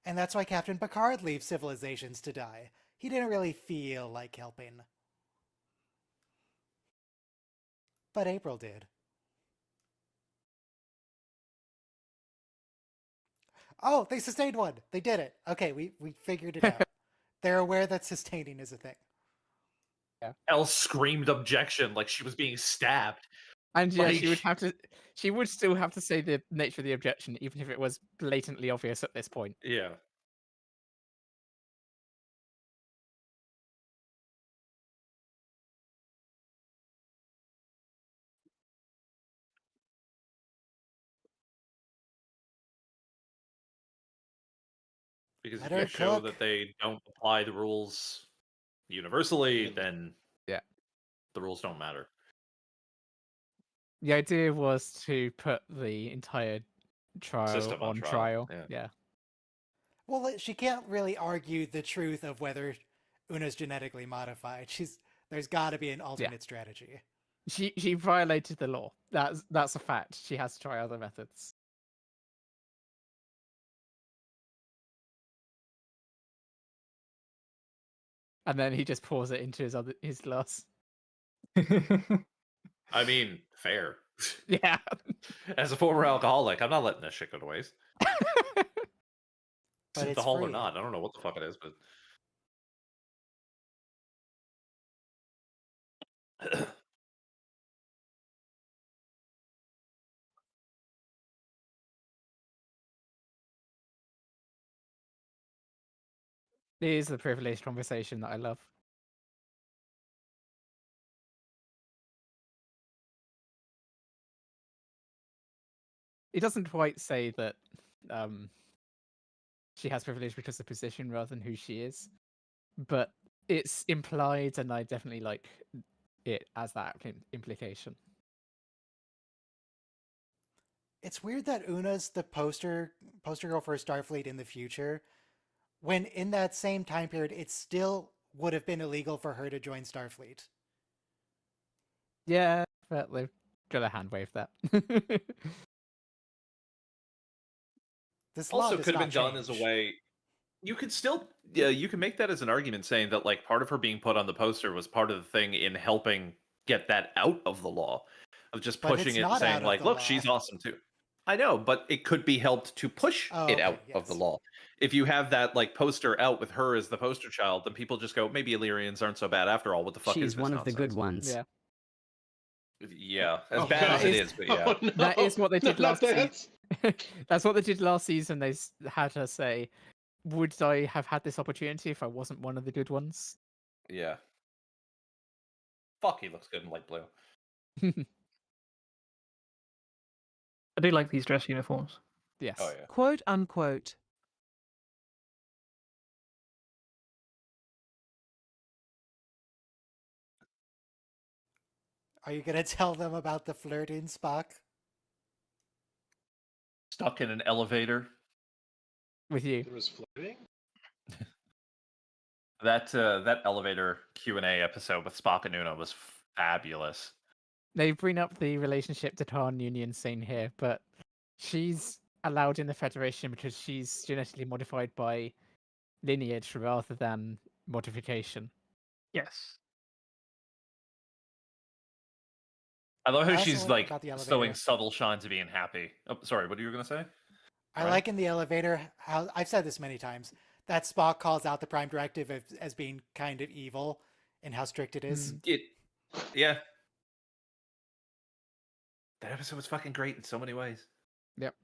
And that's why Captain Picard leaves civilizations to die. He didn't really feel like helping. But April did. Oh, they sustained one. They did it. Okay, we figured it out. They're aware that sustaining is a thing. Yeah. Elle screamed objection like she was being stabbed. And yeah, she would still have to say the nature of the objection, even if it was blatantly obvious at this point. Yeah. Because Let if her you show cook. that they don't apply the rules universally, then yeah, the rules don't matter. The idea was to put the entire trial System on trial. Yeah. Well, she can't really argue the truth of whether Una's genetically modified. There's got to be an alternate strategy. She violated the law. That's a fact. She has to try other methods. And then he just pours it into his glass. I mean, fair. Yeah. As a former alcoholic, I'm not letting this shit go to waste. But it's alcohol free. or not, I don't know what the fuck it is, but It is the privileged conversation that I love. It doesn't quite say that she has privilege because of position rather than who she is, but it's implied, and I definitely like it as that implication. It's weird that Una's the poster girl for Starfleet in the future, when in that same time period, it still would have been illegal for her to join Starfleet. Yeah, but they've got to hand wave that. This also law does could have not been done as a way. You could still, you can make that as an argument, saying that like part of her being put on the poster was part of the thing in helping get that out of the law, of just But pushing it's it, not saying out of like, the look, law. she's awesome too. I know, but it could be helped to push it out of the law. If you have that like poster out with her as the poster child, then people just go, maybe Illyrians aren't so bad after all. What the fuck is She's this one of nonsense? the good ones. Yeah. Yeah, as Oh, bad God. as it is, but yeah. Oh, no. That is what they did No, last season. That's what they did last season. They had her say, would I have had this opportunity if I wasn't one of the good ones? Yeah. Fuck, he looks good in light blue. I do like these dress uniforms. Yes. Oh yeah. Quote unquote. Are you gonna tell them about the flirting, Spock? Stuck in an elevator with you. There was flirting? That elevator Q&A episode with Spock and Una was fabulous. They bring up the relationship to Tarn Union scene here, but she's allowed in the Federation because she's genetically modified by lineage rather than modification. Yes. I love how I also she's like like about the showing elevator. subtle signs of being happy. Oh, sorry, what are you gonna say? I like in the elevator how I've said this many times that Spock calls out the Prime Directive as being kind of evil and how strict it is. Yeah. That episode was fucking great in so many ways. Yep.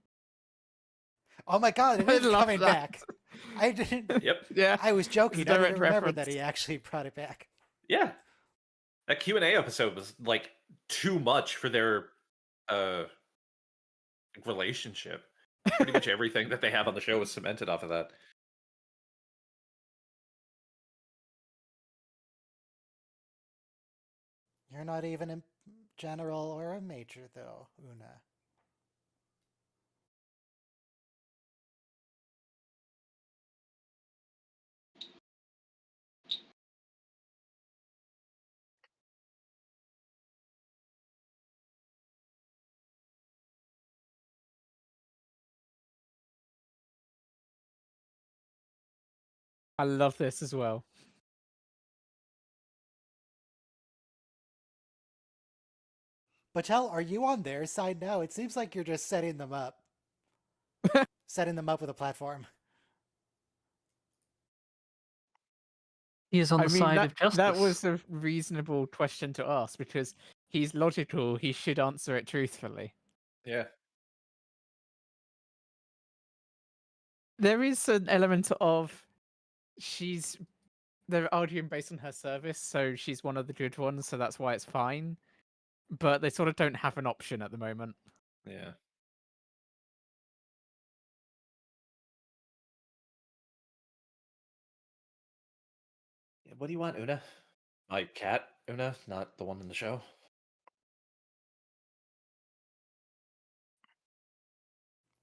Oh my god, it I is love coming that. back. I didn't. Yep. Yeah. I was joking. It's a I direct didn't remember reference. that he actually brought it back. Yeah. That Q&A episode was like too much for their relationship. Pretty much everything that they have on the show is cemented off of that. You're not even a general or a major, though, Una. I love this as well. Batel, are you on their side now? It seems like you're just setting them up. Setting them up with a platform. He is on the side of justice. That was a reasonable question to ask because he's logical. He should answer it truthfully. Yeah. There is an element of they're arguing based on her service, so she's one of the good ones, so that's why it's fine. But they sort of don't have an option at the moment. Yeah. What do you want, Una? My cat, Una, not the one in the show.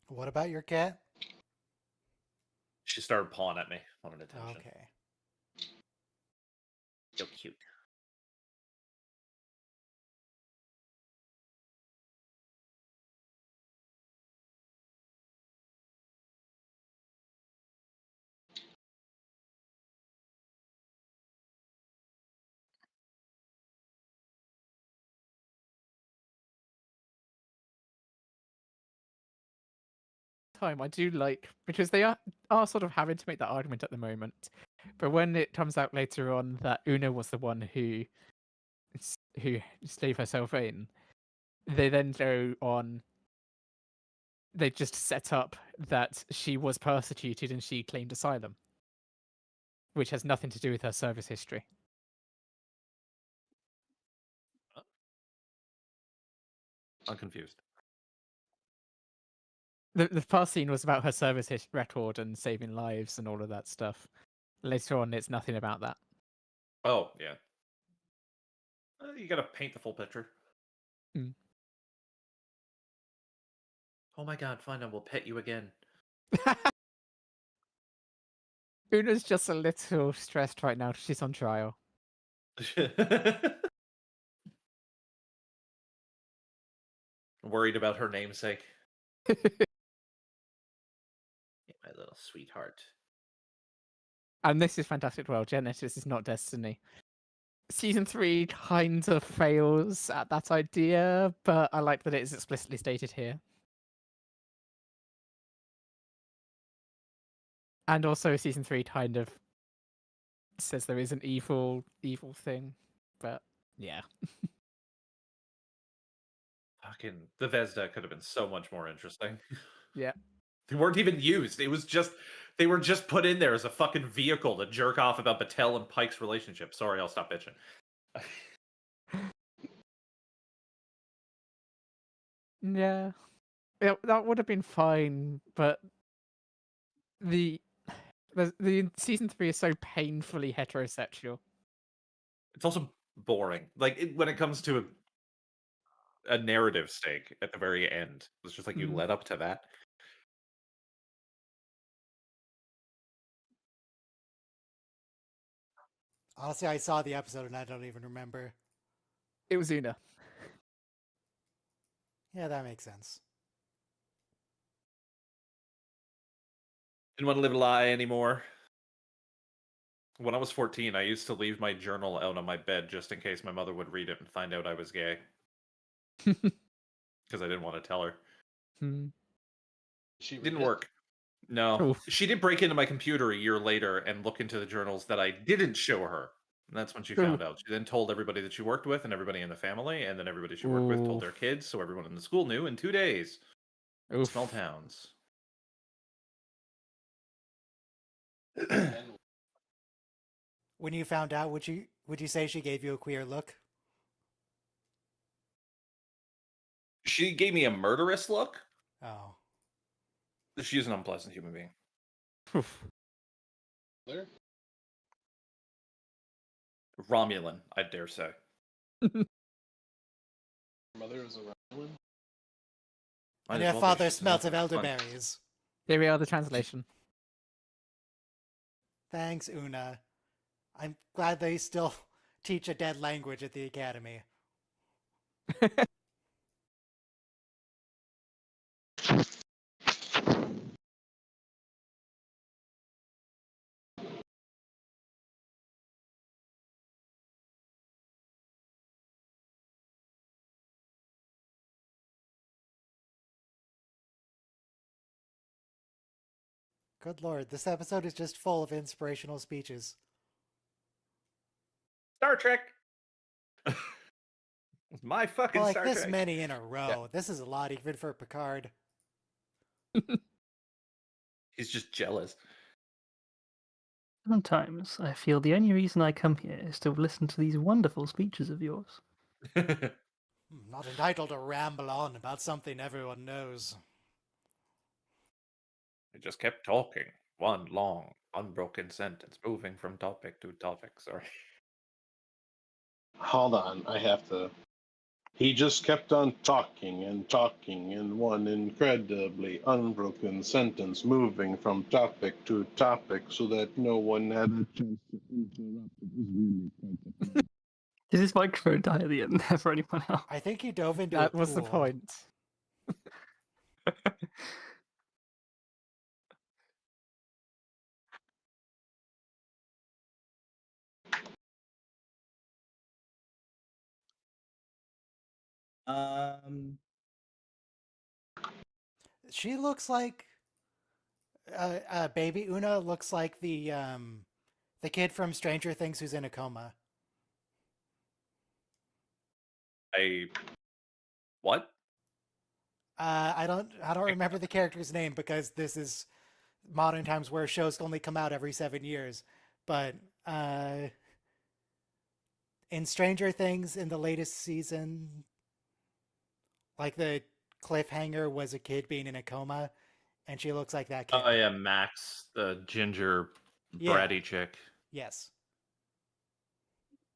What about your cat? She started pawing at me, wanted attention. Okay. So cute. Time I do like because they are sort of having to make that argument at the moment, but when it comes out later on that Una was the one who stave herself in, they then go on. They just set up that she was persecuted and she claimed asylum, which has nothing to do with her service history. I'm confused. The past scene was about her service record and saving lives and all of that stuff. Later on, it's nothing about that. Oh, yeah. You gotta paint the full picture. Mm. Oh my god, fine, I will pet you again. Una's just a little stressed right now. She's on trial. Worried about her namesake. My little sweetheart. And this is fantastic. Well, Genesis is not Destiny. Season 3 kind of fails at that idea, but I like that it is explicitly stated here. And also, Season 3 kind of says there is an evil thing, but yeah. Fucking Bethesda could have been so much more interesting. Yeah. They weren't even used. It was just they were just put in there as a fucking vehicle to jerk off about Batel and Pike's relationship. Sorry, I'll stop bitching. Yeah. That would have been fine, but the season 3 is so painfully heterosexual. It's also boring. Like when it comes to a narrative stake at the very end, it's just like you led up to that. Honestly, I saw the episode and I don't even remember. It was Una. Yeah, that makes sense. Didn't want to live a lie anymore. When I was 14, I used to leave my journal out on my bed just in case my mother would read it and find out I was gay. Because I didn't want to tell her. She didn't work. No. Oof. She did break into my computer a year later and look into the journals that I didn't show her. And that's when she found out. She then told everybody that she worked with and everybody in the family, and then everybody she worked with told their kids, so everyone in the school knew in 2 days. Small towns. When you found out, would you say she gave you a queer look? She gave me a murderous look. Oh. She's an unpleasant human being. There? Romulan, I dare say. Mother is a Romulan? And your father smelt of elderberries. Here we are, the translation. Thanks, Una. I'm glad they still teach a dead language at the academy. Good lord, this episode is just full of inspirational speeches. Star Trek. My fucking Well, like Star this Trek. many in a row. This is a lot even for Picard. He's just jealous. Sometimes I feel the only reason I come here is to listen to these wonderful speeches of yours. Not entitled to ramble on about something everyone knows. I just kept talking. One long, unbroken sentence, moving from topic to topic. Sorry. Hold on, I have to. He just kept on talking and talking in one incredibly unbroken sentence, moving from topic to topic so that no one had a chance to interrupt. It was really quite the point. Did his microphone die at the end there for anyone else? I think he dove into That a was the pool. point. She looks like baby Una looks like the kid from Stranger Things who's in a coma. What? I don't remember the character's name because this is modern times where shows only come out every 7 years. But in Stranger Things, in the latest season, like the cliffhanger was a kid being in a coma, and she looks like that kid. Oh yeah, Max, the ginger bratty chick. Yes.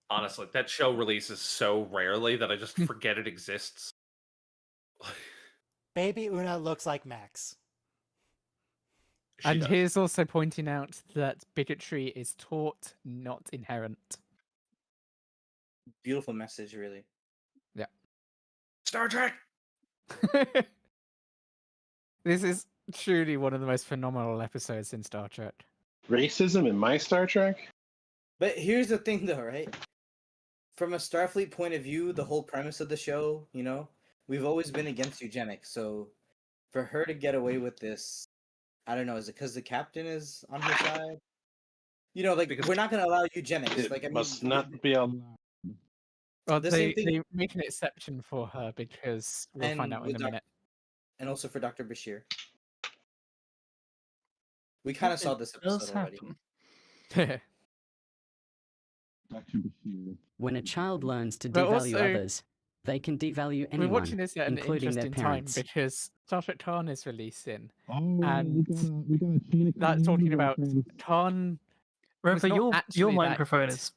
Honestly, that show releases so rarely that I just forget it exists. Baby Una looks like Max. And here's also pointing out that bigotry is taught, not inherent. Beautiful message, really. Yeah. Star Trek! This is truly one of the most phenomenal episodes in Star Trek. Racism in my Star Trek? But here's the thing, though, right? From a Starfleet point of view, the whole premise of the show, you know, we've always been against eugenics. So for her to get away with this, I don't know, is it because the captain is on her side? You know, like, we're not going to allow eugenics. It Like, I must mean, not be allowed. Well, the they same thing, make an exception for her because we'll find out in a minute. And also for Dr. Bashir. We kind of saw this episode already. When a child learns to But devalue also, others, they can devalue we're anyone, watching this at an including their interesting time parents. because Star Trek Tarn is releasing, Oh, and we got a chain of that's talking about reference. Tarn. Remember, your microphone is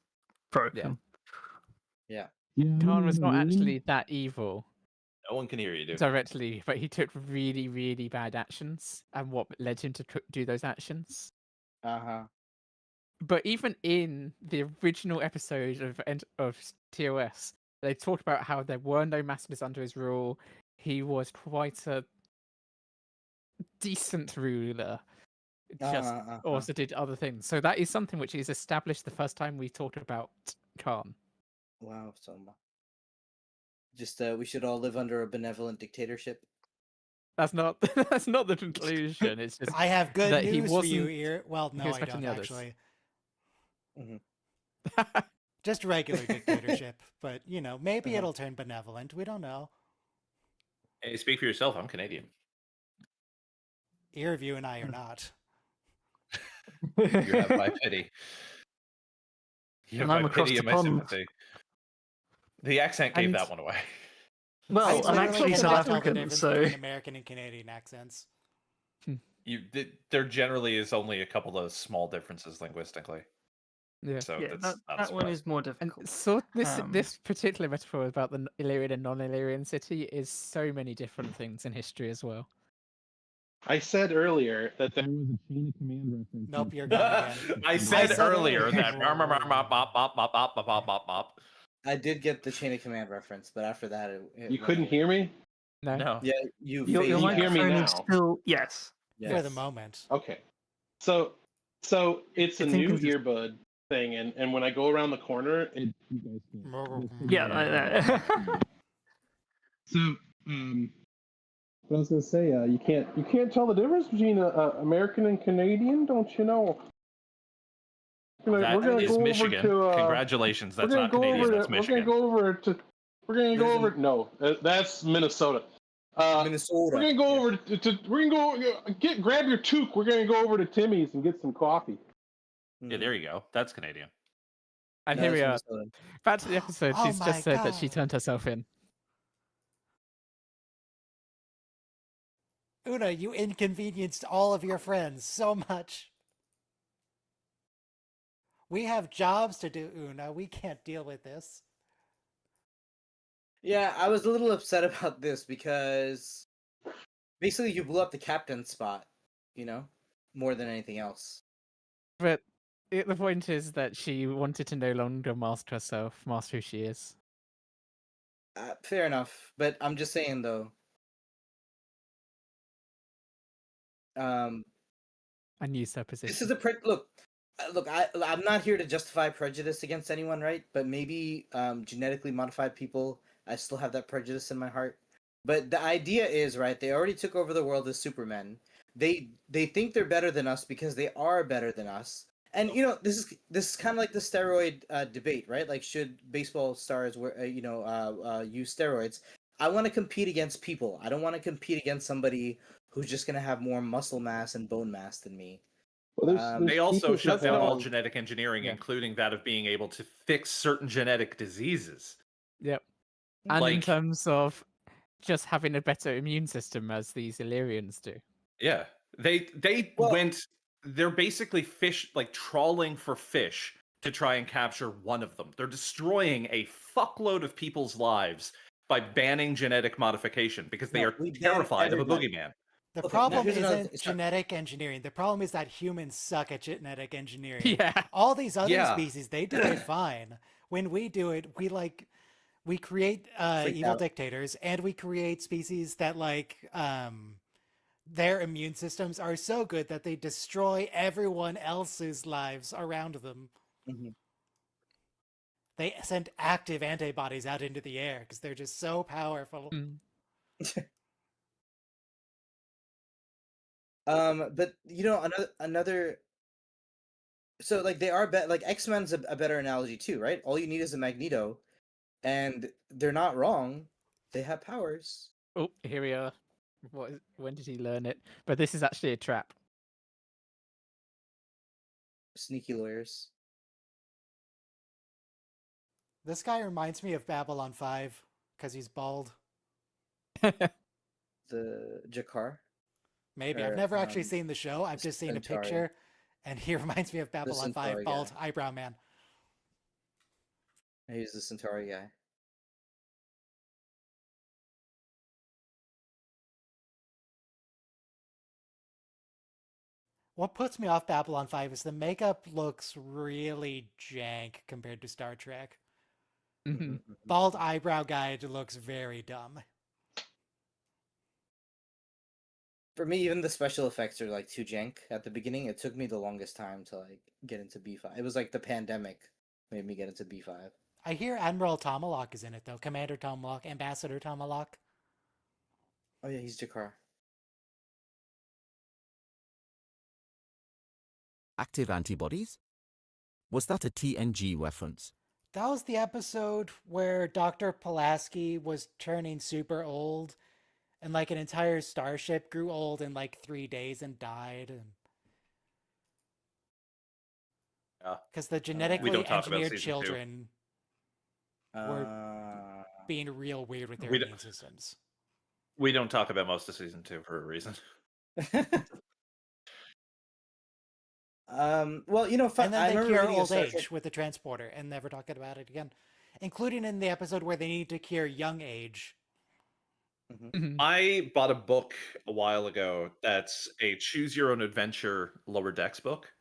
broken. Yeah. Tarn was not actually that evil. No one can hear you, dude. Directly, but he took really, really bad actions, and what led him to do those actions. But even in the original episode of TOS, they talked about how there were no masters under his rule. He was quite a decent ruler. Just also did other things. So that is something which is established the first time we talked about Khan. Wow, so just we should all live under a benevolent dictatorship. That's not that's not the conclusion. It's just I have good that news for you here. Well, no, I don't actually. Just regular dictatorship, but you know, maybe it'll turn benevolent. We don't know. Hey, speak for yourself. I'm Canadian. Earview and I are not. You have my pity. You have my pity and my sympathy. The accent gave that one away. Well, I'm actually South African, so American and Canadian accents. There generally is only a couple of small differences linguistically. Yeah, so that one is more difficult. And so this particular metaphor about the Illyrian and non-Illyrian city is so many different things in history as well. I said earlier that there was a chain of command reference. Nope, you're gone again. I said earlier that. I did get the chain of command reference, but after that, you couldn't hear me. No. Yeah, you hear me now. Still, yes. For the moment. Okay. So it's a new earbud thing, and when I go around the corner, you guys can. Yeah. So I was gonna say, you can't tell the difference between American and Canadian, don't you know? That is Michigan. Congratulations, that's not Canadian. That's Michigan. We're gonna go over. No, that's Minnesota. Minnesota. We're gonna go over to. We're gonna go grab your toque. We're gonna go over to Timmy's and get some coffee. Yeah, there you go. That's Canadian. And here we are. Back to the episode. She's just said that she turned herself in. Una, you inconvenienced all of your friends so much. We have jobs to do, Una. We can't deal with this. Yeah, I was a little upset about this because basically you blew up the captain's spot, more than anything else. But the point is that she wanted to no longer master herself, master who she is. Fair enough, but I'm just saying though. And use her position. This is look. I'm not here to justify prejudice against anyone, right? But maybe genetically modified people, I still have that prejudice in my heart. But the idea is, right, they already took over the world as Supermen. They think they're better than us because they are better than us. And this is kind of like the steroid debate, right? Like, should baseball stars use steroids? I want to compete against people. I don't want to compete against somebody who's just going to have more muscle mass and bone mass than me. Well, they also shut down all genetic engineering, including that of being able to fix certain genetic diseases. Yep. And in terms of just having a better immune system, as these Illyrians do. Yeah, they're basically trawling for fish to try and capture one of them. They're destroying a fuckload of people's lives by banning genetic modification because they are terrified of a boogeyman. The problem isn't genetic engineering. The problem is that humans suck at genetic engineering. Yeah. All these other species, they do it fine. When we do it, we create evil dictators, and we create species that their immune systems are so good that they destroy everyone else's lives around them. Mm-hmm. They send active antibodies out into the air because they're just so powerful. But another. So they are X-Men's a better analogy too, right? All you need is a Magneto, and they're not wrong. They have powers. Oh, here we are. When did he learn it? But this is actually a trap. Sneaky lawyers. This guy reminds me of Babylon 5 because he's bald. The Jakar? Maybe. I've never actually seen the show. I've just seen a picture, and he reminds me of Babylon 5, bald eyebrow man. He's the Centauri guy. What puts me off Babylon 5 is the makeup looks really jank compared to Star Trek. Mm-hmm. Bald eyebrow guy looks very dumb. For me, even the special effects are too jank at the beginning. It took me the longest time to get into B5. It was the pandemic made me get into B5. I hear Admiral Tomalak is in it though. Commander Tomalak, Ambassador Tomalak. Oh yeah, he's Jakar. Active antibodies? Was that a TNG reference? That was the episode where Dr. Pulaski was turning super old, and an entire starship grew old in 3 days and died. Because the genetically engineered children were being real weird with their immune systems. We don't talk about most of season 2 for a reason. Well, and then they cure old age with the transporter and never talk about it again, including in the episode where they need to cure young age. Mm-hmm. I bought a book a while ago that's a choose your own adventure Lower Decks book,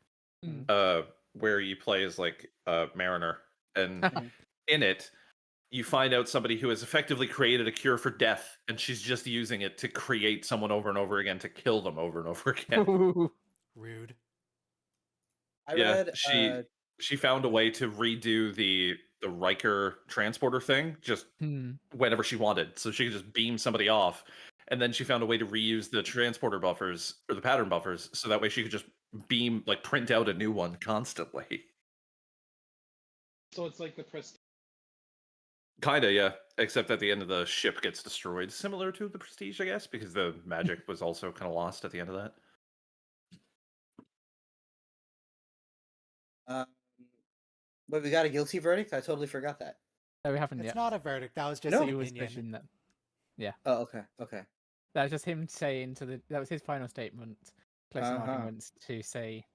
where you play as a mariner, and in it you find out somebody who has effectively created a cure for death, and she's just using it to create someone over and over again to kill them over and over again. Rude. She found a way to redo the Riker transporter thing just whenever she wanted, so she could just beam somebody off, and then she found a way to reuse the transporter buffers or the pattern buffers, so that way she could just print out a new one constantly. So it's like the Prestige. Kinda, yeah. Except at the end of the ship gets destroyed, similar to the Prestige, I guess, because the magic was also kind of lost at the end of that. But we got a guilty verdict? I totally forgot that. No, we haven't It's yet. not a verdict. That was just No. an It was opinion. pushing that. Yeah. Oh, okay, okay. That was just him saying that was his final statement, closing arguments to say,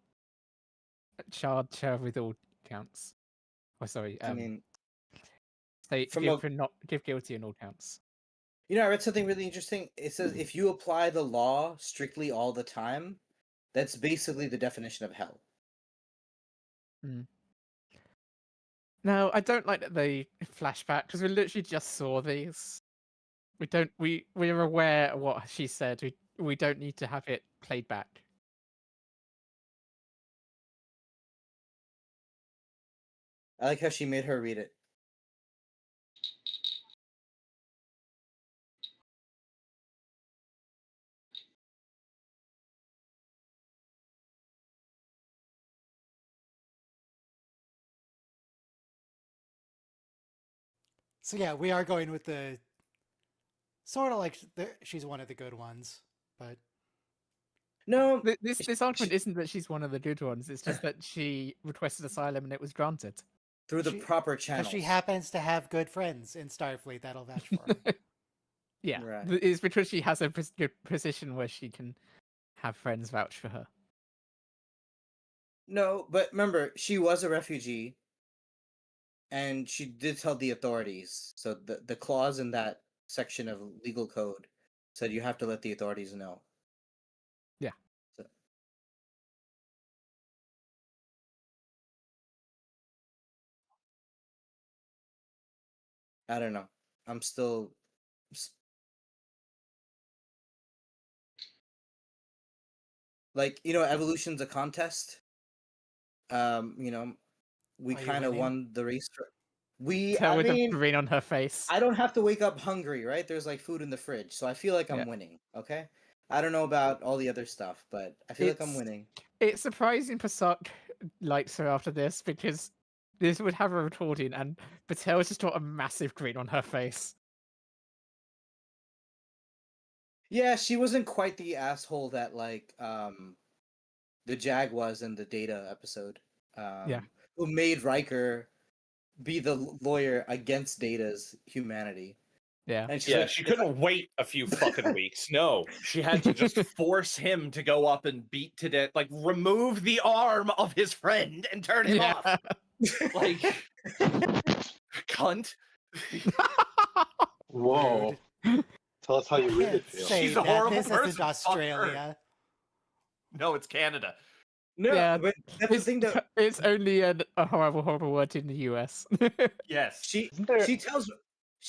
charge her with all counts. Oh, sorry. I mean, say give guilty on all counts. You know, I read something really interesting. It says if you apply the law strictly all the time, that's basically the definition of hell. No, I don't like that they flashback because we literally just saw these. We're aware of what she said. We don't need to have it played back. I like how she made her read it. So yeah, we are going with the sort of like she's one of the good ones, but no, this argument isn't that she's one of the good ones. It's just that she requested asylum and it was granted through the proper channels. Because she happens to have good friends in Starfleet that'll vouch for her. Yeah, right. It's because she has a good position where she can have friends vouch for her. No, but remember, she was a refugee, and she did tell the authorities. So the clause in that section of legal code said you have to let the authorities know. Yeah. So. I don't know. I'm still. Like, you know, evolution's a contest. You know, we kind of won the race. With a grin on her face. I don't have to wake up hungry, right? There's like food in the fridge, so I feel like I'm winning. Okay, I don't know about all the other stuff, but I feel like I'm winning. It's surprising Pasak likes her after this because this would have a recording, and Patel just got a massive grin on her face. Yeah, she wasn't quite the asshole that like the Jag was in the Data episode. Who made Riker be the lawyer against Data's humanity. Yeah. And she couldn't wait a few fucking weeks. No, she had to just force him to go up and beat to death, like remove the arm of his friend and turn him off. Like, cunt. Whoa. Tell us how you really feel. She's a horrible this person. isn't Australia. No, it's Canada. No, yeah, but that's the thing that it's only a horrible word in the US. Yes. She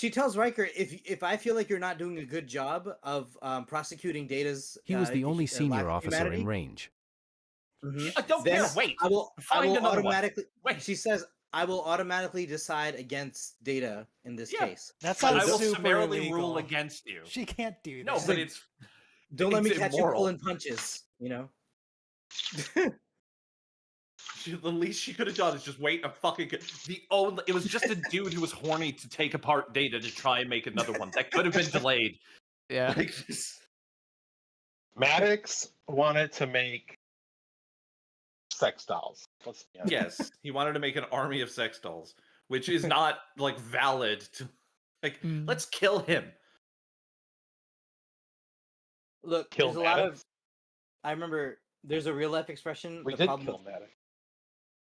tells Riker, if I feel like you're not doing a good job of prosecuting Data's he was the only senior officer in range. Mm-hmm. I don't care. Wait. I will automatically. Wait. She says I will automatically decide against Data in this case. That sounds I will super summarily illegal. rule against you. She can't do that. No, but it's don't let me it's catch you immoral. pulling punches. You know. The least she could have done is just wait a fucking. It was just a dude who was horny to take apart Data to try and make another one. That could have been delayed. Yeah. Maddox wanted to make sex dolls. Let's be honest. Yes, he wanted to make an army of sex dolls, which is not like valid. To let's kill him. Look, Kill there's a lot Maddox? of. I remember there's a real life expression. We the did problem kill with, Maddox.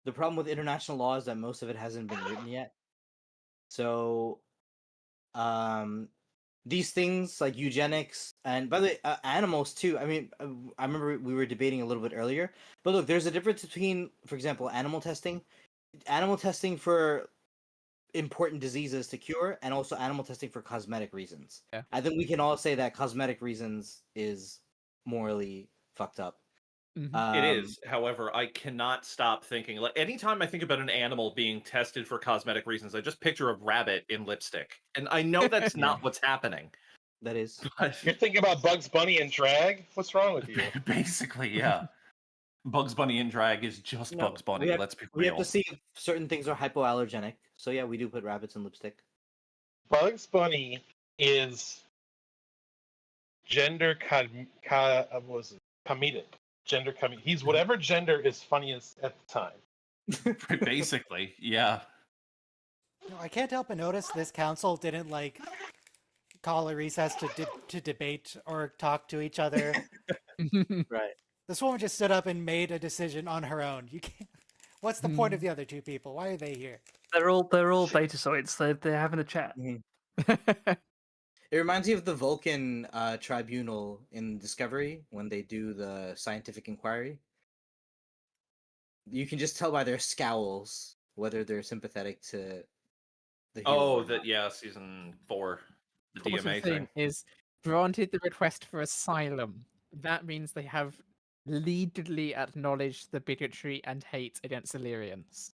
The problem with international law is that most of it hasn't been written yet. So, these things like eugenics and by the way, animals too. I mean, I remember we were debating a little bit earlier. But look, there's a difference between, for example, animal testing for important diseases to cure, and also animal testing for cosmetic reasons. Yeah. I think we can all say that cosmetic reasons is morally fucked up. It is. However, I cannot stop thinking. Like anytime I think about an animal being tested for cosmetic reasons, I just picture a rabbit in lipstick, and I know that's not what's happening. That is. You're thinking about Bugs Bunny and drag? What's wrong with you? Basically, yeah. Bugs Bunny in drag is just Bugs Bunny. Let's be real. We have to see if certain things are hypoallergenic. So yeah, we do put rabbits in lipstick. Bugs Bunny is gender comedic. Gender comedic. He's whatever gender is funniest at the time. Basically, yeah. No, I can't help but notice this council didn't like call a recess to debate or talk to each other. Right. This woman just stood up and made a decision on her own. You can't. What's the point of the other two people? Why are they here? They're all betazoids. They're having a chat. It reminds me of the Vulcan tribunal in Discovery when they do the scientific inquiry. You can just tell by their scowls whether they're sympathetic to the hero. Season 4, the Important DMA thing. is granted the request for asylum. That means they have legally acknowledged the bigotry and hate against Illyrians.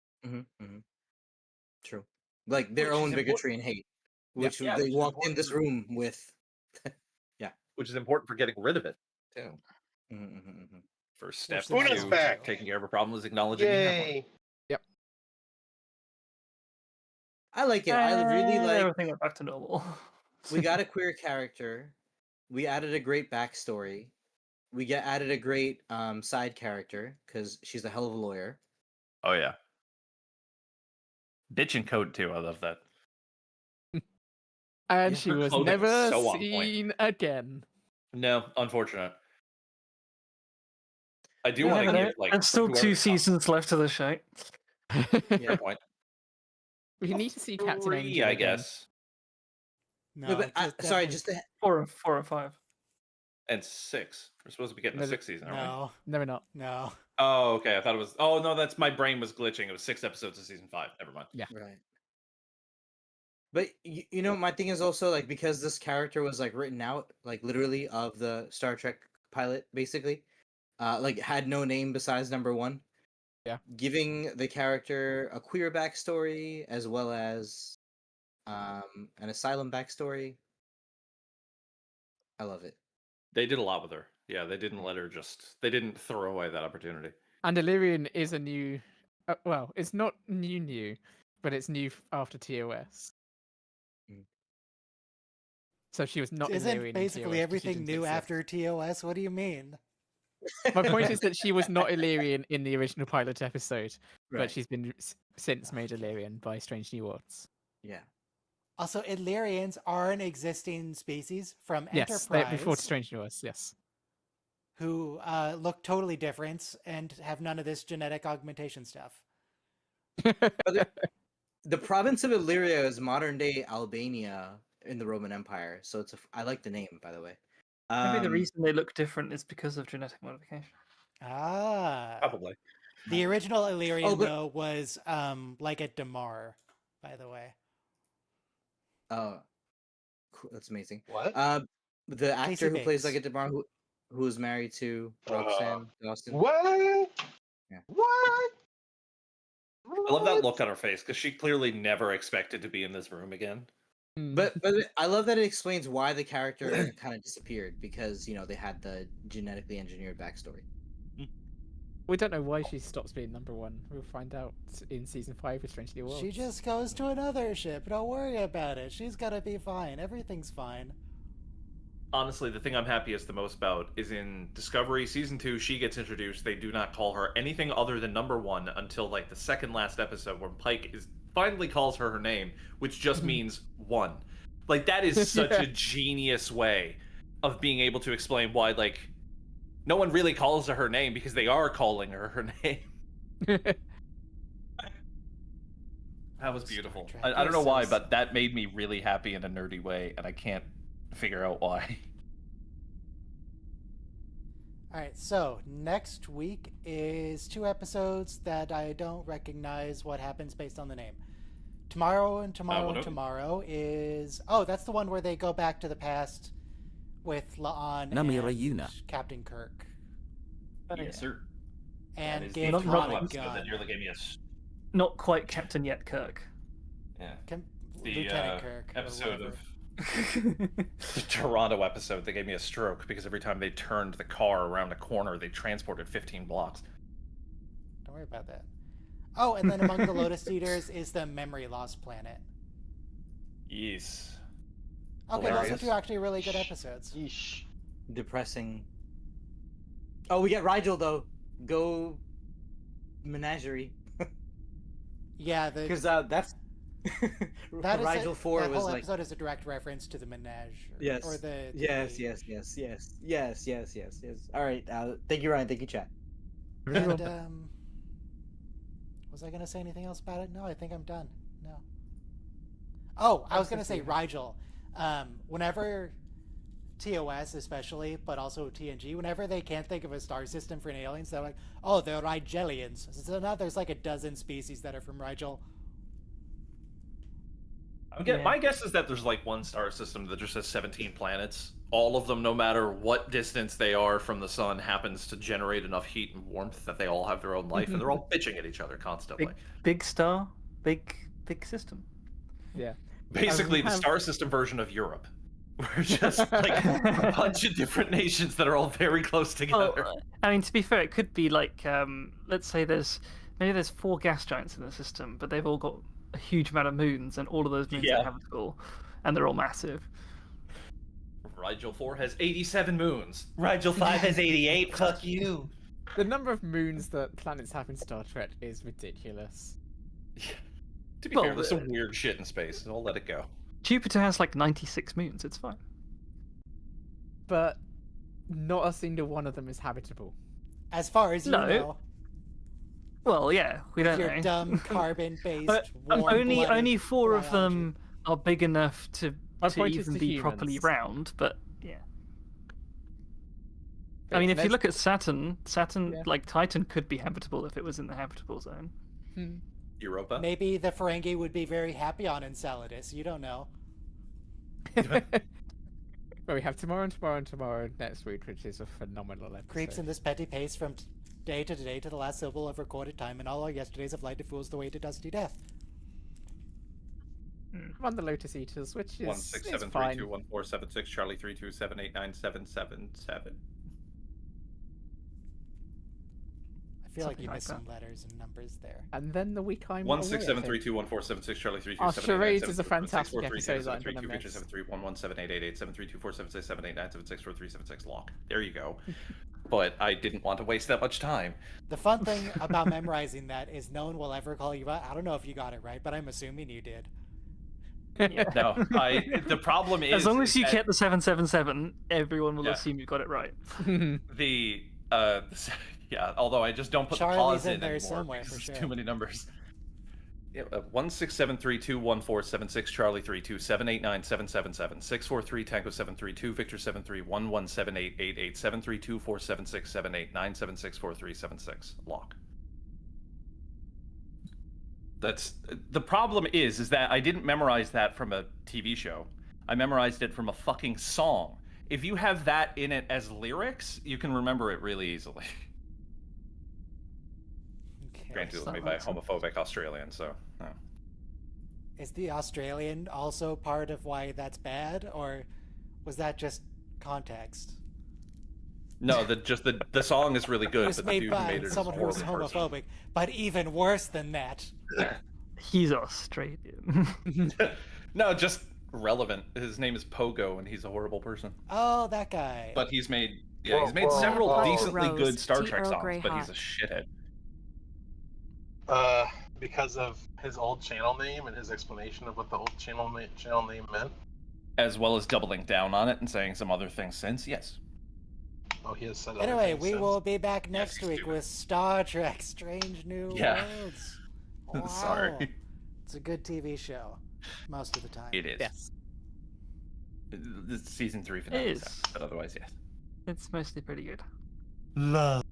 True. Like their own bigotry and hate, which they walked in this room with. Which is important for getting rid of it, too. First step to taking care of a problem is acknowledging you have one. Yep. I like it. I really like. Everything went back to normal. We got a queer character. We added a great backstory. We added a great side character because she's a hell of a lawyer. Oh yeah. Bitch and code too. I love that. And she was clothing never was so on seen again. No, unfortunate. I do want to give There's still 2 seasons left of the show. Fair point. We need to see Captain 3, Angel I again. guess. No, sorry, just 4 and 5. And 6. We're supposed to be getting the 6th season, aren't No, no, we're not. No. Oh, okay. I thought it was. Oh no, that's my brain was glitching. It was 6 episodes of season 5. Never mind. Yeah. Right. But you know, my thing is also like because this character was like written out, like literally of the Star Trek pilot, basically, like had no name besides number 1. Yeah. Giving the character a queer backstory as well as an asylum backstory. I love it. They did a lot with her. Yeah, they didn't let her just. They didn't throw away that opportunity. And Illyrian is a new. Well, it's not new, but it's new after TOS. So she was not Isn't Illyrian basically in TOS, everything she didn't new exist. after TOS? What do you mean? My point is that she was not Illyrian in the original pilot episode, Right. but she's been since made Illyrian by Strange New Worlds. Yeah. Also, Illyrians are an existing species from Yes, Enterprise before Strange New Worlds, yes. who look totally different and have none of this genetic augmentation stuff. The province of Illyria is modern day Albania in the Roman Empire, so I like the name, by the way. Maybe the reason they look different is because of genetic modification. Ah. Probably. The original Illyrian, though, was like a Damar, by the way. Oh, cool. That's amazing. What? The actor Casey who plays Biggs. like a Damar who was married to Roxanne Dawson. What? Yeah. What? I love that look on her face because she clearly never expected to be in this room again. But I love that it explains why the character kind of disappeared because they had the genetically engineered backstory. We don't know why she stops being number 1. We'll find out in season 5 with Strange New Worlds. She just goes to another ship. Don't worry about it. She's gonna be fine. Everything's fine. Honestly, the thing I'm happiest the most about is in Discovery Season 2, she gets introduced. They do not call her anything other than number 1 until like the second last episode when Pike finally calls her name, which just means 1. Like, that is such a genius way of being able to explain why, like, no one really calls her name because they are calling her name. That was beautiful. I don't know why, but that made me really happy in a nerdy way, and I can't figure out why. Alright, so next week is 2 episodes that I don't recognize what happens based on the name. Tomorrow and tomorrow is... Oh, that's the one where they go back to the past with La'an and Captain Kirk. Yes, sir. And That gave is the Khan a episode gun. that nearly gave me a... Not quite Captain yet, Kirk. Yeah. Lieutenant Kirk. or Episode whatever. of The Toronto episode, they gave me a stroke because every time they turned the car around a corner, they transported 15 blocks. Don't worry about that. Oh, and then among the Lotus Eaters is the memory loss planet. Yes. Okay, those are two actually really good episodes. Yeesh. Depressing. Oh, we get Rigel though. Go Menagerie. Yeah, because that's that Rigel 4 that was whole like episode is a direct reference to the Menage. yes, or the yes. All right, thank you, Ryan. Thank you, chat. And, was I gonna say anything else about it? No, I think I'm done. No. Oh, I was gonna say Rigel. Whenever TOS especially, but also TNG, whenever they can't think of a star system for aliens, they're like, oh, they're Rigelians. So now there's like a dozen species that are from Rigel. My guess is that there's like one star system that just has 17 planets. All of them, no matter what distance they are from the sun, happens to generate enough heat and warmth that they all have their own life, and they're all bitching at each other constantly. Big star, big system. Yeah. Basically, the star system version of Europe. We're just like a bunch of different nations that are all very close together. Well, I mean, to be fair, it could be like, let's say there's 4 gas giants in the system, but they've all got a huge amount of moons, and all of those moons are habitable, and they're all massive. Rigel 4 has 87 moons. Rigel 5 has 88. Fuck you. The number of moons that planets have in Star Trek is ridiculous. To be fair, there's some weird shit in space, so I'll let it go. Jupiter has like 96 moons. It's fine. But not a single one of them is habitable. As far as you know. Well, yeah, we don't know. Your dumb carbon-based only 4 of them are big enough to even be humans. properly round, but yeah. I mean, if you look at Saturn, like Titan could be habitable if it was in the habitable zone. Europa? Maybe the Ferengi would be very happy on Enceladus. You don't know. Well, we have tomorrow next week, which is a phenomenal episode. Creeps in this petty pace from day to day to the last syllable of recorded time, and all our yesterdays of light fools the way to dusty death. Run the Lotus Eaters, which is 167321476 Charlie 327897777. I feel like you missed some letters and numbers there. And then the week I'm 167321476 Charlie 3278977. Our charades is a fantastic episode that I'm going to miss. 732117888 lock. There you go. But I didn't want to waste that much time. The fun thing about memorizing that is no one will ever call you out. I don't know if you got it right, but I'm assuming you did. No, the problem is... As long as you get the 777, everyone will assume you got it right. Yeah, although I just don't put Charlie's the pause in there anymore somewhere, because for it's sure. too many numbers. Yeah, 167321476 Charlie 327897777 643 Tango 732 Victor 731178888 732476789764376 lock. That's the problem is that I didn't memorize that from a TV show. I memorized it from a fucking song. If you have that in it as lyrics, you can remember it really easily. Okay. Granted, it was made by a homophobic Australian, so no. Is the Australian also part of why that's bad, or was that just context? No, the song is really good, It was but the made dude who by made it is a someone who's horrible person. homophobic, but even worse than that. He's Australian. No, just relevant. His name is Pogo, and he's a horrible person. Oh, that guy. But he's made several decently good Star Trek songs, but he's a shithead. Because of his old channel name and his explanation of what the old channel name meant. As well as doubling down on it and saying some other things since, yes. Oh, he has said Anyway, other things we since. will be back next week with Star Trek Strange New Worlds. Wow. Sorry. It's a good TV show most of the time. It is. Yes. The season 3 finale, but otherwise, yes. It's mostly pretty good. Love.